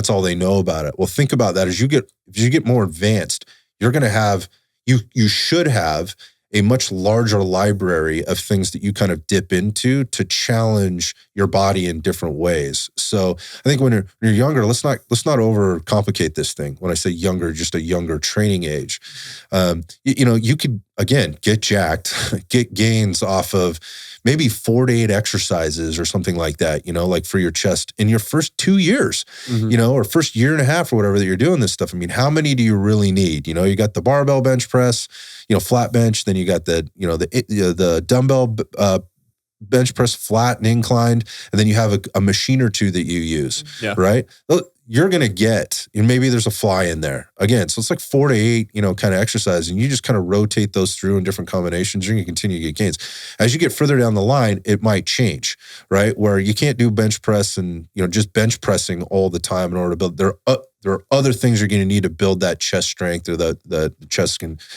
all they know about it. Well, think about that as you get more advanced, you're going to have, you should have a much larger library of things that you kind of dip into to challenge your body in different ways. So I think when you're younger, let's not overcomplicate this thing. When I say younger, just a younger training age. You could, again, get jacked, get gains off of maybe 4 to 8 exercises or something like that, like for your chest in your first 2 years, or first year and a half or whatever that you're doing this stuff. I mean, how many do you really need? You got the barbell bench press, flat bench, then you got the dumbbell bench press flat and inclined, and then you have a machine or two that you use, right? You're going to get, maybe there's a fly in there. Again, so it's like 4 to 8, kind of exercise, and you just kind of rotate those through in different combinations, and you continue to get gains. As you get further down the line, it might change, right? Where you can't do bench press and, just bench pressing all the time in order to build. There are other things you're going to need to build that chest strength or the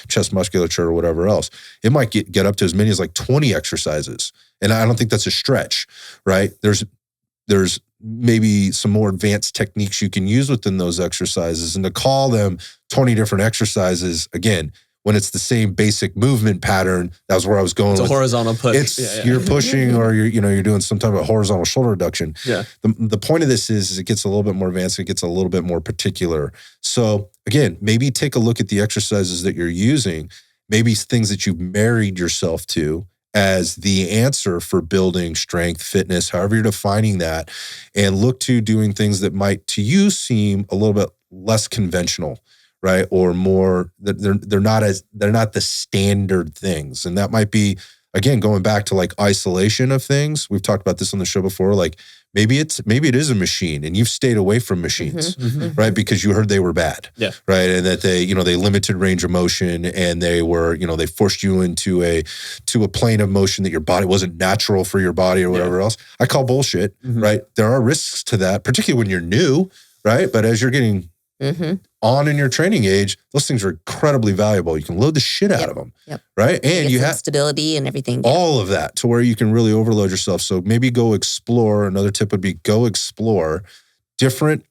chest musculature or whatever else. It might get up to as many as like 20 exercises. And I don't think that's a stretch, right? There's maybe some more advanced techniques you can use within those exercises, and to call them 20 different exercises, again, when it's the same basic movement pattern, that was where I was going. It's a horizontal push. You're pushing or you're doing some type of horizontal shoulder reduction. Yeah. The point of this is it gets a little bit more advanced, it gets a little bit more particular. So again, maybe take a look at the exercises that you're using, maybe things that you've married yourself to as the answer for building strength, fitness, however you're defining that, and look to doing things that might to you seem a little bit less conventional, right? Or more, they're not the standard things. And that might be, again, going back to like isolation of things. We've talked about this on the show before, like maybe it is a machine and you've stayed away from machines, right? Because you heard they were bad, right? And that they limited range of motion and they were, they forced you into a plane of motion that your body wasn't natural for your body or whatever else. I call bullshit, right? There are risks to that, particularly when you're new, right? But as you're getting on in your training age, those things are incredibly valuable. You can load the shit out of them, right? And you have stability and everything. All of that to where you can really overload yourself. So maybe go explore. Another tip would be go explore different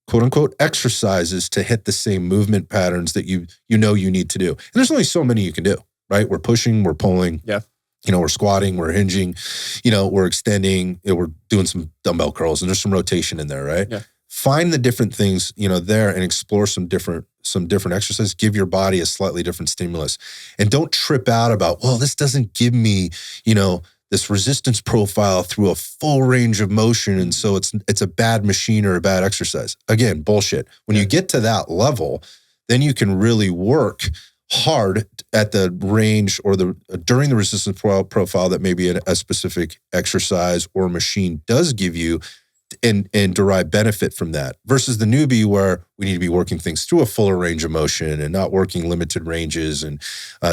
quote unquote exercises to hit the same movement patterns that you need to do. And there's only so many you can do, right? We're pushing, we're pulling. Yeah. We're squatting, we're hinging, we're extending, we're doing some dumbbell curls, and there's some rotation in there, right? Yeah. Find the different things, there and explore some different exercises. Give your body a slightly different stimulus. And don't trip out about, well, this doesn't give me, this resistance profile through a full range of motion. And so it's a bad machine or a bad exercise. Again, bullshit. When you get to that level, then you can really work hard at the range or during the resistance profile that maybe a specific exercise or machine does give you, and derive benefit from that, versus the newbie where we need to be working things through a fuller range of motion and not working limited ranges, and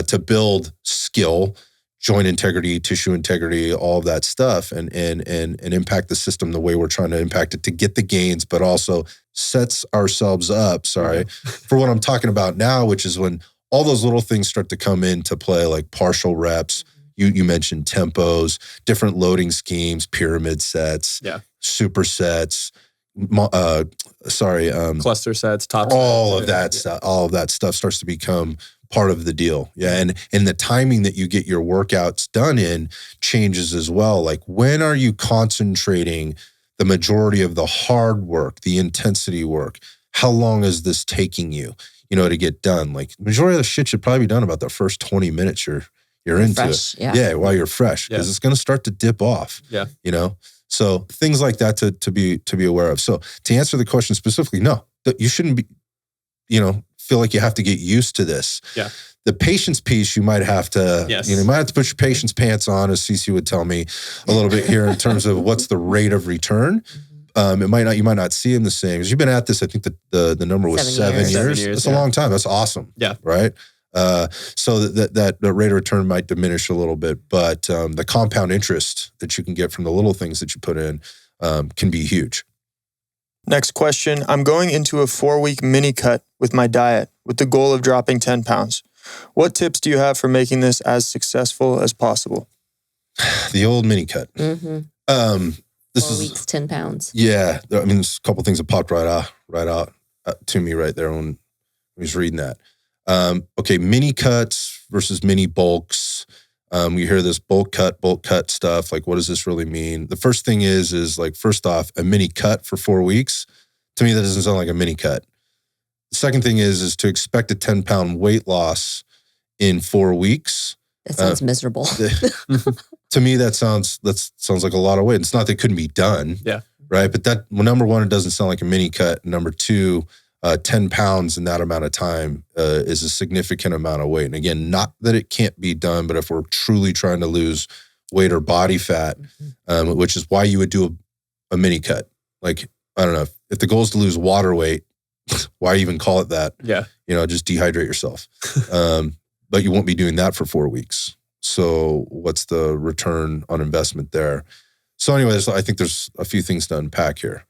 to build skill, joint integrity, tissue integrity, all of that stuff, and impact the system the way we're trying to impact it to get the gains, but also sets ourselves up, for what I'm talking about now, which is when all those little things start to come into play, like partial reps. You mentioned tempos, different loading schemes, pyramid sets, supersets, cluster sets, top all sets. All of that stuff starts to become part of the deal. Yeah. And the timing that you get your workouts done in changes as well. Like, when are you concentrating the majority of the hard work, the intensity work? How long is this taking you, to get done? Like, the majority of the shit should probably be done about the first 20 minutes you're into fresh, it. Yeah, while you're fresh, because it's going to start to dip off. Yeah. So things like that to be aware of. So to answer the question specifically, no, you shouldn't be, feel like you have to get used to this. Yeah. The patience piece, you might have to, you might have to put your patience pants on, as CeCe would tell me a little bit here, in terms of what's the rate of return. You might not see them the same, because you've been at this. I think the number was 7 years. That's a long time. That's awesome. Yeah. Right. So that rate of return might diminish a little bit, but the compound interest that you can get from the little things that you put in can be huge. Next question. I'm going into a 4-week mini cut with my diet with the goal of dropping 10 pounds. What tips do you have for making this as successful as possible? The old mini cut. Mm-hmm. 4 weeks, 10 pounds. Yeah. I mean, there's a couple things that popped right out to me right there when I was reading that. Okay, mini cuts versus mini bulks. We hear this bulk cut stuff. Like, what does this really mean? The first thing is like, first off, a mini cut for 4 weeks. To me, that doesn't sound like a mini cut. The second thing is to expect a 10-pound weight loss in 4 weeks. That sounds miserable. To me, that sounds like a lot of weight. It's not that it couldn't be done. Yeah. Right. But number one, it doesn't sound like a mini cut. Number two, 10 pounds in that amount of time is a significant amount of weight. And again, not that it can't be done, but if we're truly trying to lose weight or body fat, which is why you would do a mini cut. Like, I don't know, if the goal is to lose water weight, why even call it that? Yeah. Just dehydrate yourself. But you won't be doing that for 4 weeks. So what's the return on investment there? So anyways, I think there's a few things to unpack here.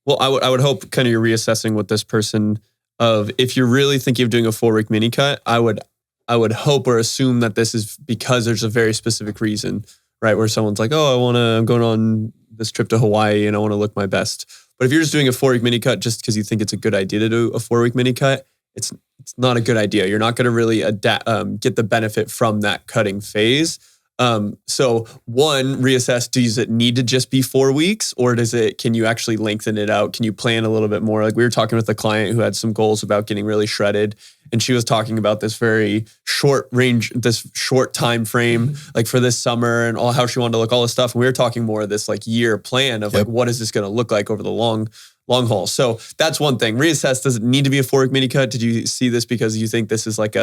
Well, I would hope kind of you're reassessing with this person of, if you're really thinking of doing a 4-week mini cut, I would hope or assume that this is because there's a very specific reason, right? Where someone's like, oh, I'm going on this trip to Hawaii and I want to look my best. But if you're just doing a 4-week mini cut just because you think it's a good idea to do a 4-week mini cut, it's not a good idea. You're not going to really get the benefit from that cutting phase. So one, reassess, does it need to just be 4 weeks, or can you actually lengthen it out? Can you plan a little bit more? Like, we were talking with a client who had some goals about getting really shredded, and she was talking about this very short range, this short time frame, like for this summer, and how she wanted to look, all this stuff. And we were talking more of this like year plan of like, what is this going to look like over the long haul? So that's one thing. Reassess. Does it need to be a 4-week mini cut? Did you see this because you think this is like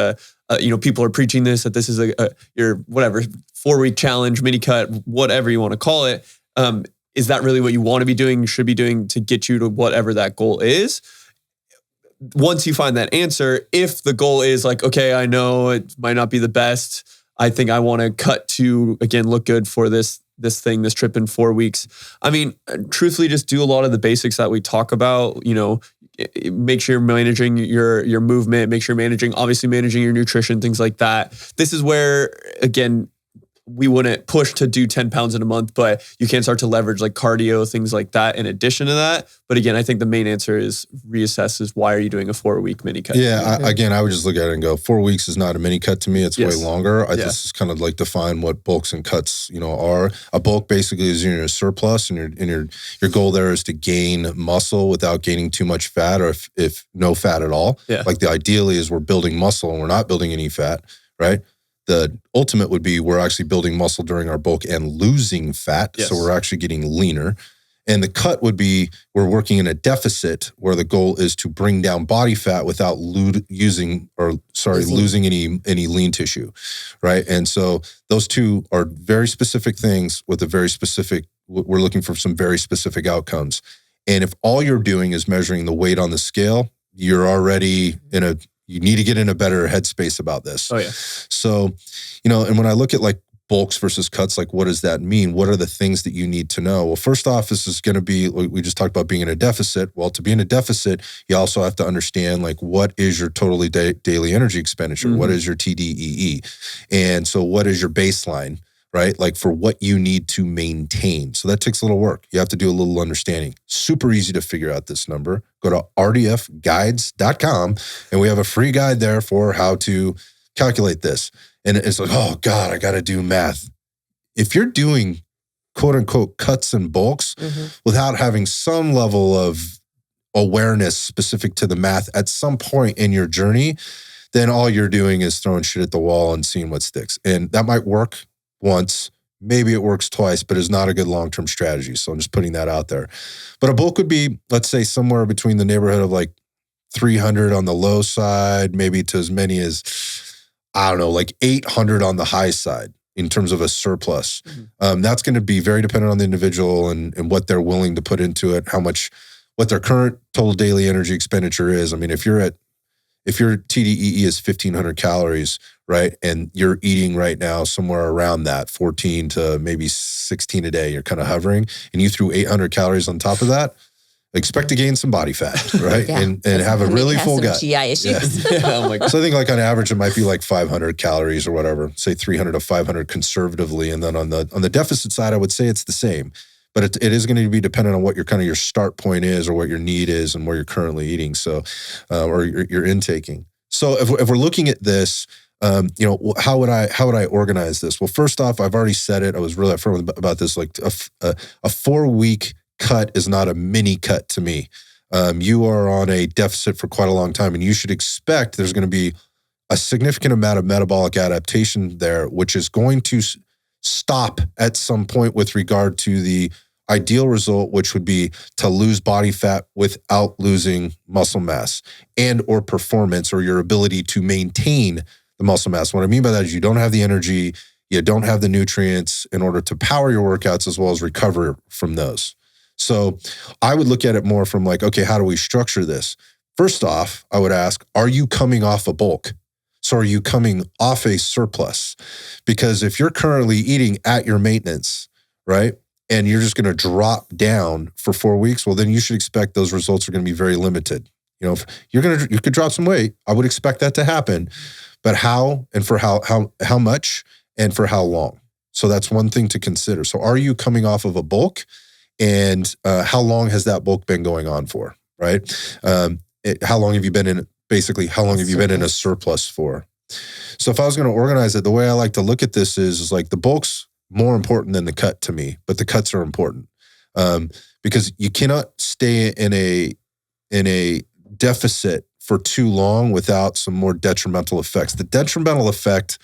people are preaching this, that this is your whatever 4-week challenge, mini cut, whatever you want to call it. Is that really what you want to be doing, should be doing to get you to whatever that goal is? Once you find that answer, if the goal is like, okay, I know it might not be the best, I think I want to cut to, again, look good for this trip in 4 weeks. I mean, truthfully, just do a lot of the basics that we talk about. Make sure you're managing your movement, make sure you're obviously managing your nutrition, things like that. This is where, again, we wouldn't push to do 10 pounds in a month, but you can start to leverage like cardio, things like that in addition to that. But again, I think the main answer is reassess is, why are you doing a 4-week mini cut? Yeah. I would just look at it and go, 4 weeks is not a mini cut to me. It's way longer. I just kind of like define what bulks and cuts, are. A bulk basically is in your surplus, and your goal there is to gain muscle without gaining too much fat, or if no fat at all. Yeah. Like, the ideally is we're building muscle and we're not building any fat, right? The ultimate would be we're actually building muscle during our bulk and losing fat. Yes. So we're actually getting leaner. And the cut would be we're working in a deficit where the goal is to bring down body fat without losing any lean tissue, right? And so those two are very specific things with we're looking for some very specific outcomes. And if all you're doing is measuring the weight on the scale, you're already you need to get in a better headspace about this. Oh yeah. So, and when I look at like bulks versus cuts, like, what does that mean? What are the things that you need to know? Well, first off, this is going to be, we just talked about being in a deficit. Well, to be in a deficit, you also have to understand like, what is your totally daily energy expenditure? Mm-hmm. What is your TDEE? And so what is your baseline, right? Like for what you need to maintain. So that takes a little work. You have to do a little understanding. Super easy to figure out this number. Go to rdfguides.com and we have a free guide there for how to calculate this. And it's like, oh God, I got to do math. If you're doing quote unquote cuts and bulks without having some level of awareness specific to the math at some point in your journey, then all you're doing is throwing shit at the wall and seeing what sticks. And that might work once, maybe it works twice, but it's not a good long-term strategy. So I'm just putting that out there. But a bulk would be, let's say, somewhere between the neighborhood of like 300 on the low side, maybe to as many as, I don't know, like 800 on the high side in terms of a surplus. That's going to be very dependent on the individual and what they're willing to put into it, what their current total daily energy expenditure is. I mean, if your TDEE is 1,500 calories, right, and you're eating right now somewhere around that, 14 to maybe 16 a day, you're kind of hovering, and you threw 800 calories on top of that, expect to gain some body fat, right? and have a really full gut. GI issues. Yeah. Oh my God. So I think like on average, it might be like 500 calories or whatever, say 300 to 500 conservatively. And then on the deficit side, I would say it's the same. But it is going to be dependent on what your start point is or what your need is and where you're currently eating. So, or you're intaking. So if we're looking at this, how would I organize this? Well, first off, I've already said it. I was really upfront about this. Like a 4-week cut is not a mini cut to me. You are on a deficit for quite a long time, and you should expect there's going to be a significant amount of metabolic adaptation there, which is going to stop at some point with regard to the ideal result, which would be to lose body fat without losing muscle mass and or performance or your ability to maintain the muscle mass. What I mean by that is you don't have the energy, you don't have the nutrients in order to power your workouts as well as recover from those. So I would look at it more from like, okay, how do we structure this? First off, I would ask, are you coming off a bulk? So are you coming off a surplus? Because if you're currently eating at your maintenance, right, and you're just going to drop down for 4 weeks, well, then you should expect those results are going to be very limited. You know, if you could drop some weight, I would expect that to happen, but how and for how much and for how long? So that's one thing to consider. So are you coming off of a bulk, and how long has that bulk been going on for? Right? How long have you been in? Basically, how long have you been in a surplus for? So if I was going to organize it, the way I like to look at this is like the bulk's more important than the cut to me, but the cuts are important because you cannot stay in a deficit for too long without some more detrimental effects. The detrimental effect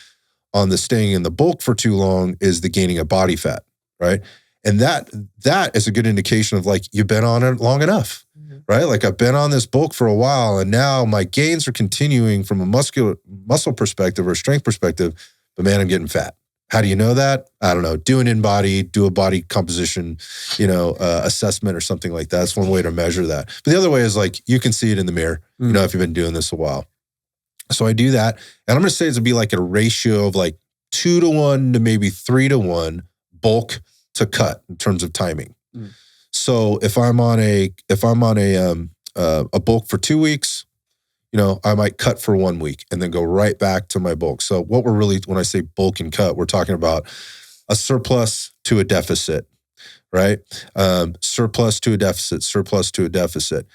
on the staying in the bulk for too long is the gaining of body fat, right? And that is a good indication of like you've been on it long enough. Right? Like I've been on this bulk for a while and now my gains are continuing from a muscle perspective or strength perspective, but man, I'm getting fat. How do you know that? I don't know. Do an in-body, do a body composition, assessment or something like that. That's one way to measure that. But the other way is like, you can see it in the mirror, if you've been doing this a while. So I do that. And I'm going to say it's going to be like a ratio of like 2-to-1 to maybe 3-to-1 bulk to cut in terms of timing. So if I'm on a bulk for 2 weeks, I might cut for 1 week and then go right back to my bulk. So what we're really, when I say bulk and cut, we're talking about a surplus to a deficit, right? Surplus to a deficit, surplus to a deficit.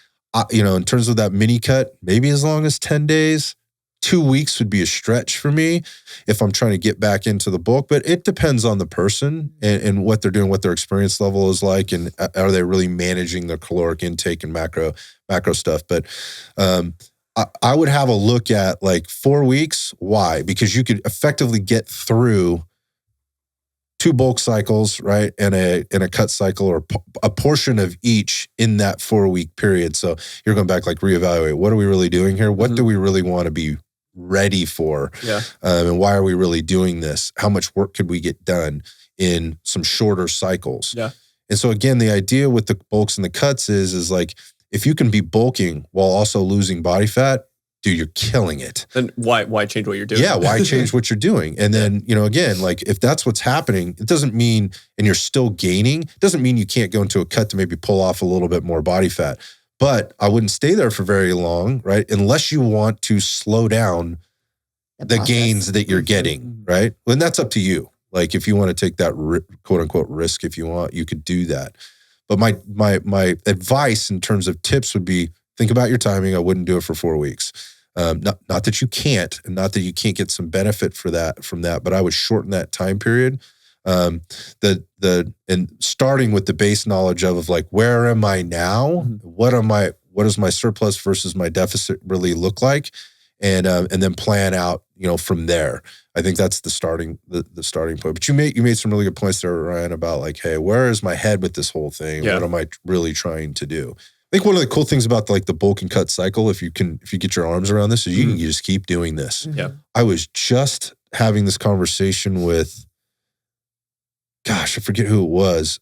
In terms of that mini cut, maybe as long as 10 days, 2 weeks would be a stretch for me if I'm trying to get back into the bulk, but it depends on the person and what they're doing, what their experience level is like, and are they really managing their caloric intake and macro stuff. But I would have a look at like 4 weeks. Why? Because you could effectively get through 2 bulk cycles, right? And a cut cycle or a portion of each in that 4-week period. So you're going back, like reevaluate, what are we really doing here? What do we really want to be ready for? Yeah. And why are we really doing this? How much work could we get done in some shorter cycles? Yeah. And so again, the idea with the bulks and the cuts is like, if you can be bulking while also losing body fat, dude, you're killing it. Then why change what you're doing? Yeah, why change what you're doing? And then, again, like if that's what's happening, it doesn't mean, and you're still gaining, it doesn't mean you can't go into a cut to maybe pull off a little bit more body fat. But I wouldn't stay there for very long, right? Unless you want to slow down the gains that you're getting, right? And that's up to you. Like if you want to take that quote unquote risk, if you want, you could do that. But my advice in terms of tips would be, think about your timing. I wouldn't do it for 4 weeks. Not that you can't, and not that you can't get some benefit from that, but I would shorten that time period. And starting with the base knowledge of like, where am I now? What does my surplus versus my deficit really look like? And then plan out, from there. I think that's the starting point. But you made some really good points there, Ryan, about like, hey, where is my head with this whole thing? Yeah. What am I really trying to do? I think one of the cool things about like the bulk and cut cycle, if you get your arms around this, is you can just keep doing this. Yeah. I was just having this conversation with, gosh, I forget who it was.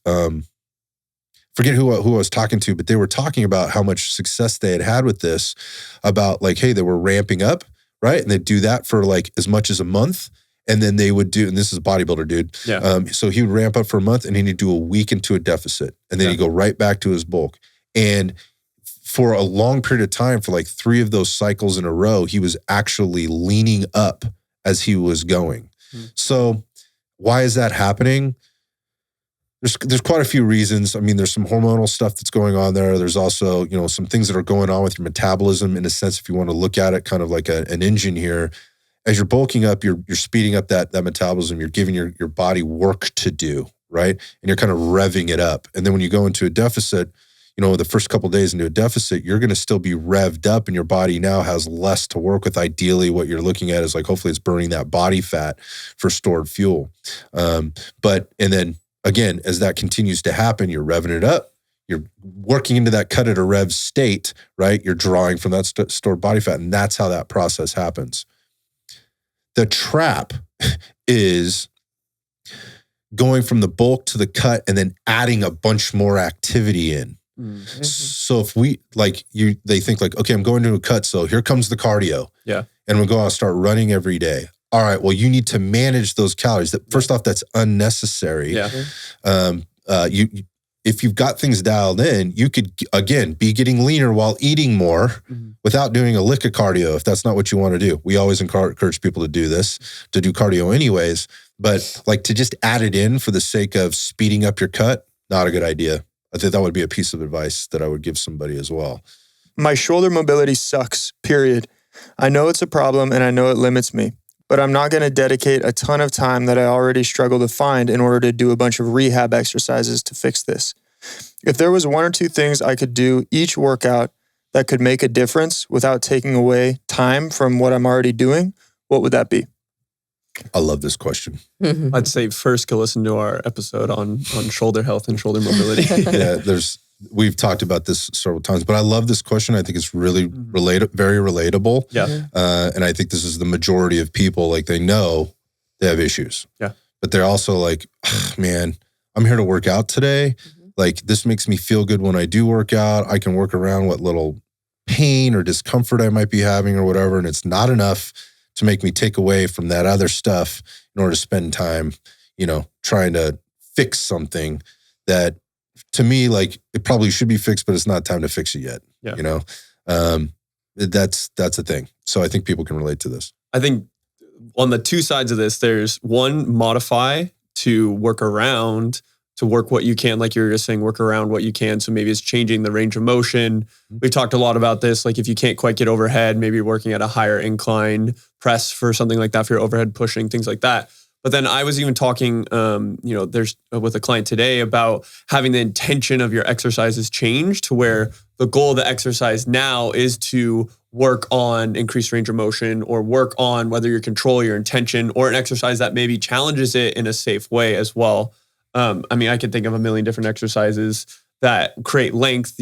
Forget who I was talking to, but they were talking about how much success they had with this, about like, hey, they were ramping up, right? And they'd do that for like as much as a month. And then they would do, and this is a bodybuilder dude. Yeah. So he would ramp up for a month and he'd do a week into a deficit. And then he'd go right back to his bulk. And for a long period of time, for like 3 of those cycles in a row, he was actually leaning up as he was going. So why is that happening? There's quite a few reasons. I mean, there's some hormonal stuff that's going on there. There's also, some things that are going on with your metabolism, in a sense, if you want to look at it kind of like an engine here. As you're bulking up, you're speeding up that metabolism. You're giving your body work to do, right? And you're kind of revving it up. And then when you go into a deficit, the first couple of days into a deficit, you're going to still be revved up, and your body now has less to work with. Ideally, what you're looking at is like, hopefully it's burning that body fat for stored fuel. And then again, as that continues to happen, you're revving it up. You're working into that cut at a rev state, right? You're drawing from that stored body fat, and that's how that process happens. The trap is going from the bulk to the cut and then adding a bunch more activity in. Mm-hmm. So if they think like, okay, I'm going to a cut, so here comes the cardio. Yeah. And we'll go out and start running every day. All right, well, you need to manage those calories. First off, that's unnecessary. Yeah. If you've got things dialed in, you could, again, be getting leaner while eating more without doing a lick of cardio, if that's not what you want to do. We always encourage people to do this, to do cardio anyways. But like to just add it in for the sake of speeding up your cut, not a good idea. I think that would be a piece of advice that I would give somebody as well. My shoulder mobility sucks, period. I know it's a problem and I know it limits me, but I'm not going to dedicate a ton of time that I already struggle to find in order to do a bunch of rehab exercises to fix this. If there was 1 or 2 things I could do each workout that could make a difference without taking away time from what I'm already doing, what would that be? I love this question. Mm-hmm. I'd say first go listen to our episode on shoulder health and shoulder mobility. Yeah, we've talked about this several times, but I love this question. I think it's really very relatable. Yeah. And I think this is the majority of people, like they know they have issues. Yeah. But they're also like, man, I'm here to work out today. Like this makes me feel good when I do work out. I can work around what little pain or discomfort I might be having or whatever. And it's not enough to make me take away from that other stuff in order to spend time, trying to fix something that to me, like it probably should be fixed, but it's not time to fix it yet. Yeah. That's a thing. So I think people can relate to this. I think on the 2 sides of this, there's one, modify to work around, to work what you can, like you were just saying, work around what you can. So maybe it's changing the range of motion. We've talked a lot about this. Like if you can't quite get overhead, maybe you're working at a higher incline press for something like that, for your overhead pushing, things like that. But then I was even talking, there's with a client today about having the intention of your exercises change to where the goal of the exercise now is to work on increased range of motion or work on whether you control your intention or an exercise that maybe challenges it in a safe way as well. I could think of a million different exercises that create length.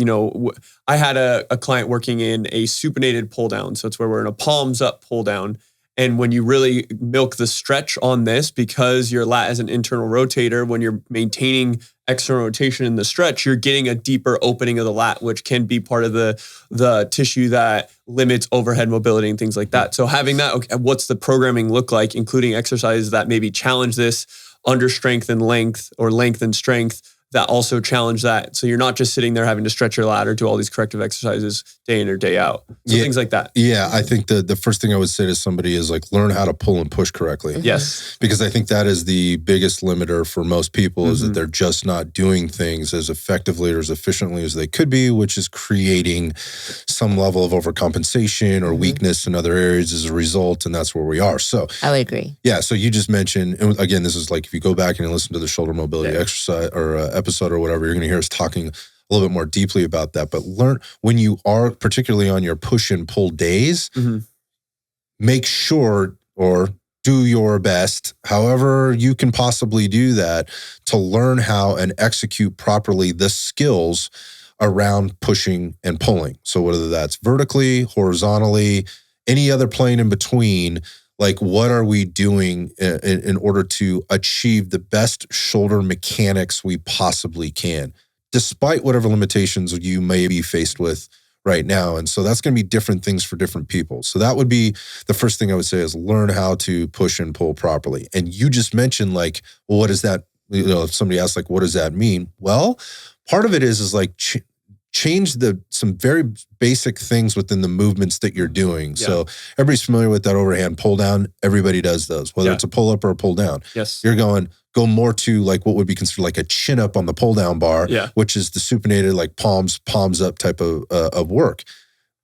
I had a client working in a supinated pull down. So it's where we're in a palms up pull down. And when you really milk the stretch on this, because your lat is an internal rotator, when you're maintaining external rotation in the stretch, you're getting a deeper opening of the lat, which can be part of the tissue that limits overhead mobility and things like that. So having that, okay, what's the programming look like, including exercises that maybe challenge this under strength and length or length and strength, that also challenge that. So you're not just sitting there having to stretch your lat or do all these corrective exercises day in or day out. So things like that. Yeah, I think the first thing I would say to somebody is like learn how to pull and push correctly. Yes. Because I think that is the biggest limiter for most people is that they're just not doing things as effectively or as efficiently as they could be, which is creating some level of overcompensation or weakness in other areas as a result, and that's where we are. So I would agree. Yeah, so you just mentioned, and again, this is like if you go back and listen to the shoulder mobility exercise or episode or whatever, you're going to hear us talking a little bit more deeply about that. But learn when you are particularly on your push and pull days, make sure or do your best, however you can possibly do that, to learn how and execute properly the skills around pushing and pulling. So whether that's vertically, horizontally, any other plane in between, like what are we doing in order to achieve the best shoulder mechanics we possibly can, despite whatever limitations you may be faced with right now. And so that's going to be different things for different people. So that would be the first thing I would say is learn how to push and pull properly. And you just mentioned like, well, what does that, if somebody asks like, what does that mean? Well, part of it is like change some very basic things within the movements that you're doing. Yeah. So everybody's familiar with that overhand pull down. Everybody does those, whether it's a pull up or a pull down. Yes. You're go more to like what would be considered like a chin up on the pull down bar, which is the supinated like palms up type of work.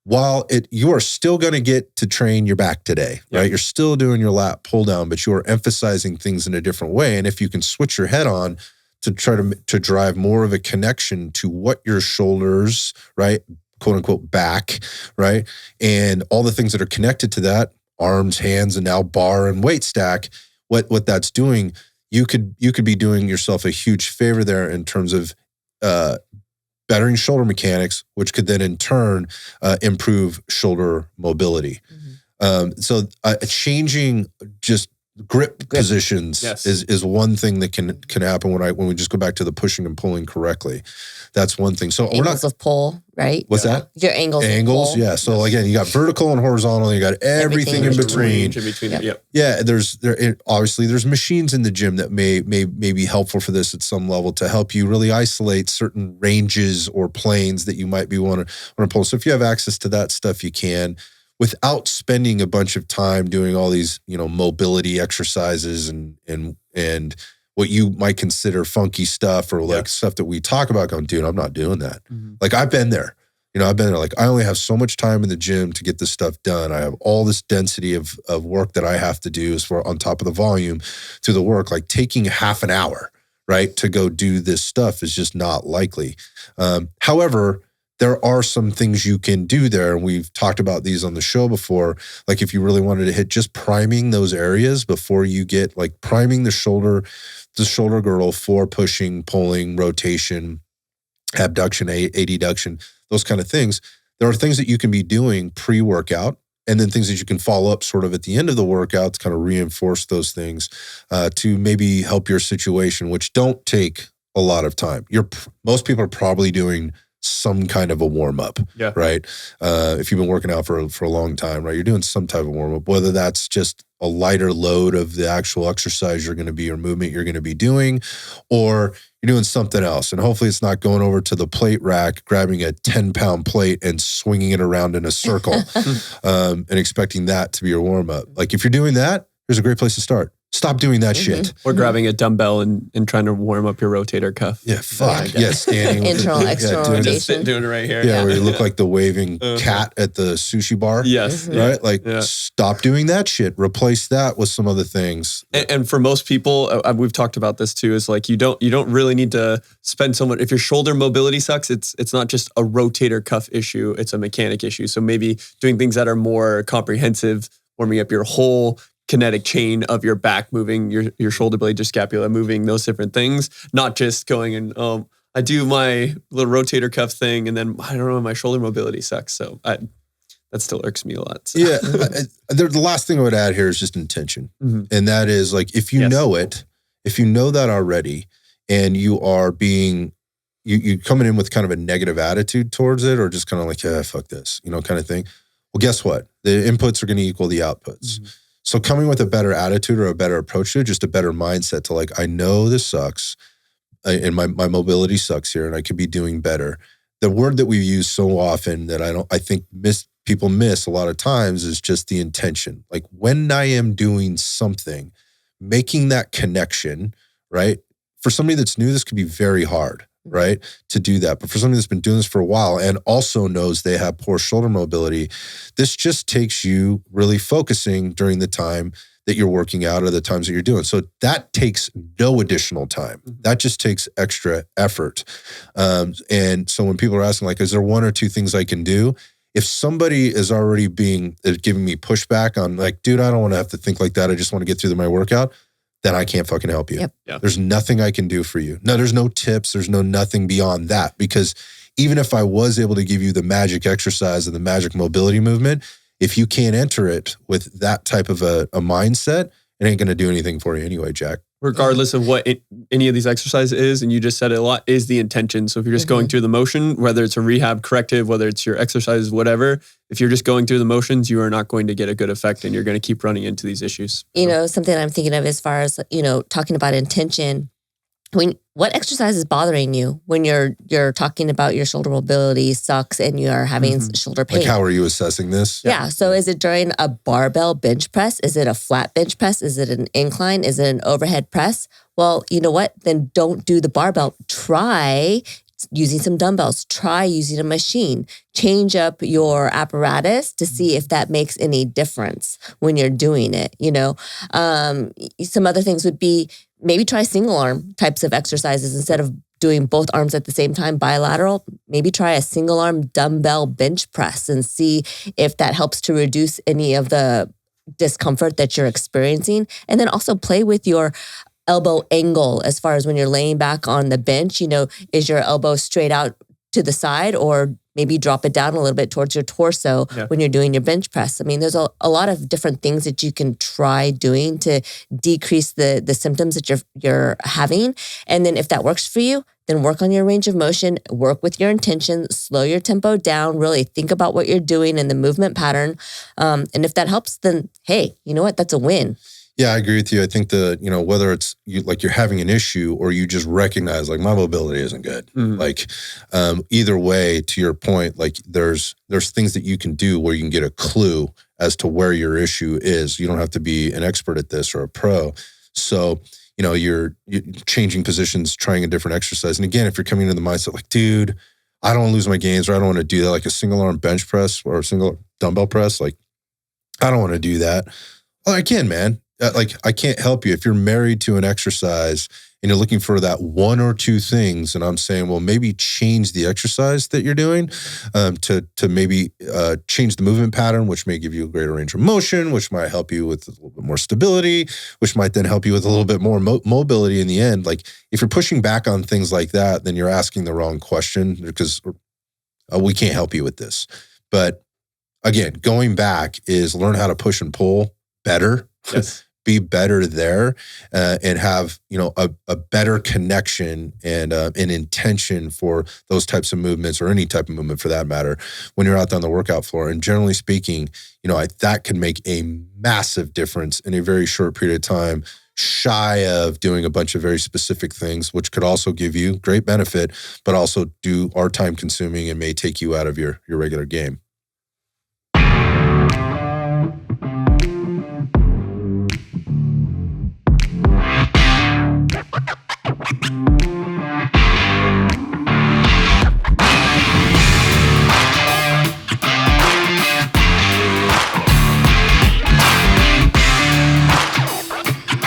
While you are still going to get to train your back today, right? You're still doing your lat pull down, but you are emphasizing things in a different way. And if you can switch your head on to try to drive more of a connection to what your shoulders, right, quote unquote back, right, and all the things that are connected to that, arms, hands, and now bar and weight stack, what that's doing, you could be doing yourself a huge favor there in terms of bettering shoulder mechanics, which could then in turn improve shoulder mobility. So changing just grip positions is one thing that can happen when we just go back to the pushing and pulling correctly. That's one thing. So angles of pull, right? What's that? Your angles of pull. Yeah. So again, you got vertical and horizontal. You got everything in between. Yeah. Obviously there's machines in the gym that may be helpful for this at some level to help you really isolate certain ranges or planes that you might be want to pull. So if you have access to that stuff, you can, without spending a bunch of time doing all these, mobility exercises and what you might consider funky stuff or like stuff that we talk about going, dude, I'm not doing that. Like I've been there, like I only have so much time in the gym to get this stuff done. I have all this density of work that I have to do as far on top of the volume to the work, like taking half an hour, right, to go do this stuff is just not likely. However, there are some things you can do there. And we've talked about these on the show before. Like if you really wanted to hit just priming those areas before you get like priming the shoulder girdle for pushing, pulling, rotation, abduction, adduction, those kind of things. There are things that you can be doing pre-workout and then things that you can follow up sort of at the end of the workout to kind of reinforce those things to maybe help your situation, which don't take a lot of time. Most people are probably doing some kind of a warm-up, right? If you've been working out for a long time, right? You're doing some type of warm-up, whether that's just a lighter load of the actual exercise you're going to be or movement you're going to be doing, or you're doing something else. And hopefully it's not going over to the plate rack, grabbing a 10-pound plate and swinging it around in a circle and expecting that to be your warm-up. Like if you're doing that, here's a great place to start. Stop doing that shit. Or grabbing a dumbbell and trying to warm up your rotator cuff. Yeah, fuck. Yeah, standing. Internal, external rotation. Doing it right here. Yeah, where you look like the waving cat at the sushi bar. Yes. Right? Like, stop doing that shit. Replace that with some other things. And for most people, we've talked about this too, is like you don't really need to spend so much. If your shoulder mobility sucks, it's not just a rotator cuff issue, it's a mechanic issue. So maybe doing things that are more comprehensive, warming up your whole kinetic chain of your back, moving your shoulder blade, your scapula, moving those different things, not just going and, I do my little rotator cuff thing and then I don't know, my shoulder mobility sucks. So that still irks me a lot. So. Yeah. The last thing I would add here is just intention. And that is like, if you know it, if you know that already and you are you coming in with kind of a negative attitude towards it or just kind of like, yeah, fuck this, kind of thing. Well, guess what? The inputs are going to equal the outputs. So coming with a better attitude or a better approach to it, just a better mindset to like, I know this sucks. and my mobility sucks here and I could be doing better. The word that we use so often that I think people miss a lot of times is just the intention. Like when I am doing something, making that connection, right? For somebody that's new, this could be very hard, right? To do that. But for somebody that's been doing this for a while and also knows they have poor shoulder mobility, this just takes you really focusing during the time that you're working out or the times that you're doing. So that takes no additional time. That just takes extra effort. And so when people are asking like, is there one or two things I can do? If somebody is already giving me pushback on like, dude, I don't want to have to think like that. I just want to get through my workout. Then I can't fucking help you. Yep. Yeah. There's nothing I can do for you. No, there's no tips. There's nothing beyond that. Because even if I was able to give you the magic exercise and the magic mobility movement, if you can't enter it with that type of a mindset, it ain't going to do anything for you anyway, Jack. Regardless of what any of these exercises is, and you just said it a lot, is the intention. So if you're just going through the motion, whether it's a rehab corrective, whether it's your exercises, whatever, if you're just going through the motions, you are not going to get a good effect and you're going to keep running into these issues. You know, something I'm thinking of as far as, talking about intention. What exercise is bothering you when you're talking about your shoulder mobility sucks and you are having shoulder pain? Like how are you assessing this? Yeah. So is it during a barbell bench press? Is it a flat bench press? Is it an incline? Is it an overhead press? Well, you know what? Then don't do the barbell. Try using some dumbbells. Try using a machine. Change up your apparatus to see if that makes any difference when you're doing it. Some other things would be maybe try single arm types of exercises instead of doing both arms at the same time, bilateral. Maybe try a single arm dumbbell bench press and see if that helps to reduce any of the discomfort that you're experiencing. And then also play with your elbow angle as far as when you're laying back on the bench, is your elbow straight out to the side or maybe drop it down a little bit towards your torso when you're doing your bench press. I mean, there's a lot of different things that you can try doing to decrease the symptoms that you're having. And then if that works for you, then work on your range of motion, work with your intention, slow your tempo down, really think about what you're doing and the movement pattern. And if that helps, then hey, you know what? That's a win. Yeah, I agree with you. I think whether it's you're having an issue or you just recognize like my mobility isn't good. Like either way, to your point, like there's things that you can do where you can get a clue as to where your issue is. You don't have to be an expert at this or a pro. So, you're changing positions, trying a different exercise. And again, if you're coming into the mindset like, dude, I don't want to lose my gains or I don't want to do that, like a single arm bench press or a single dumbbell press, like I don't want to do that. Well, I can, man. I can't help you. If you're married to an exercise and you're looking for that one or two things, and I'm saying, well, maybe change the exercise that you're doing to maybe change the movement pattern, which may give you a greater range of motion, which might help you with a little bit more stability, which might then help you with a little bit more mobility in the end. Like if you're pushing back on things like that, then you're asking the wrong question because we can't help you with this. But again, going back is learn how to push and pull better. Yes. Be better there and have a better connection and an intention for those types of movements or any type of movement for that matter when you're out on the workout floor. And generally speaking, that can make a massive difference in a very short period of time, shy of doing a bunch of very specific things, which could also give you great benefit, but also are time consuming and may take you out of your regular game.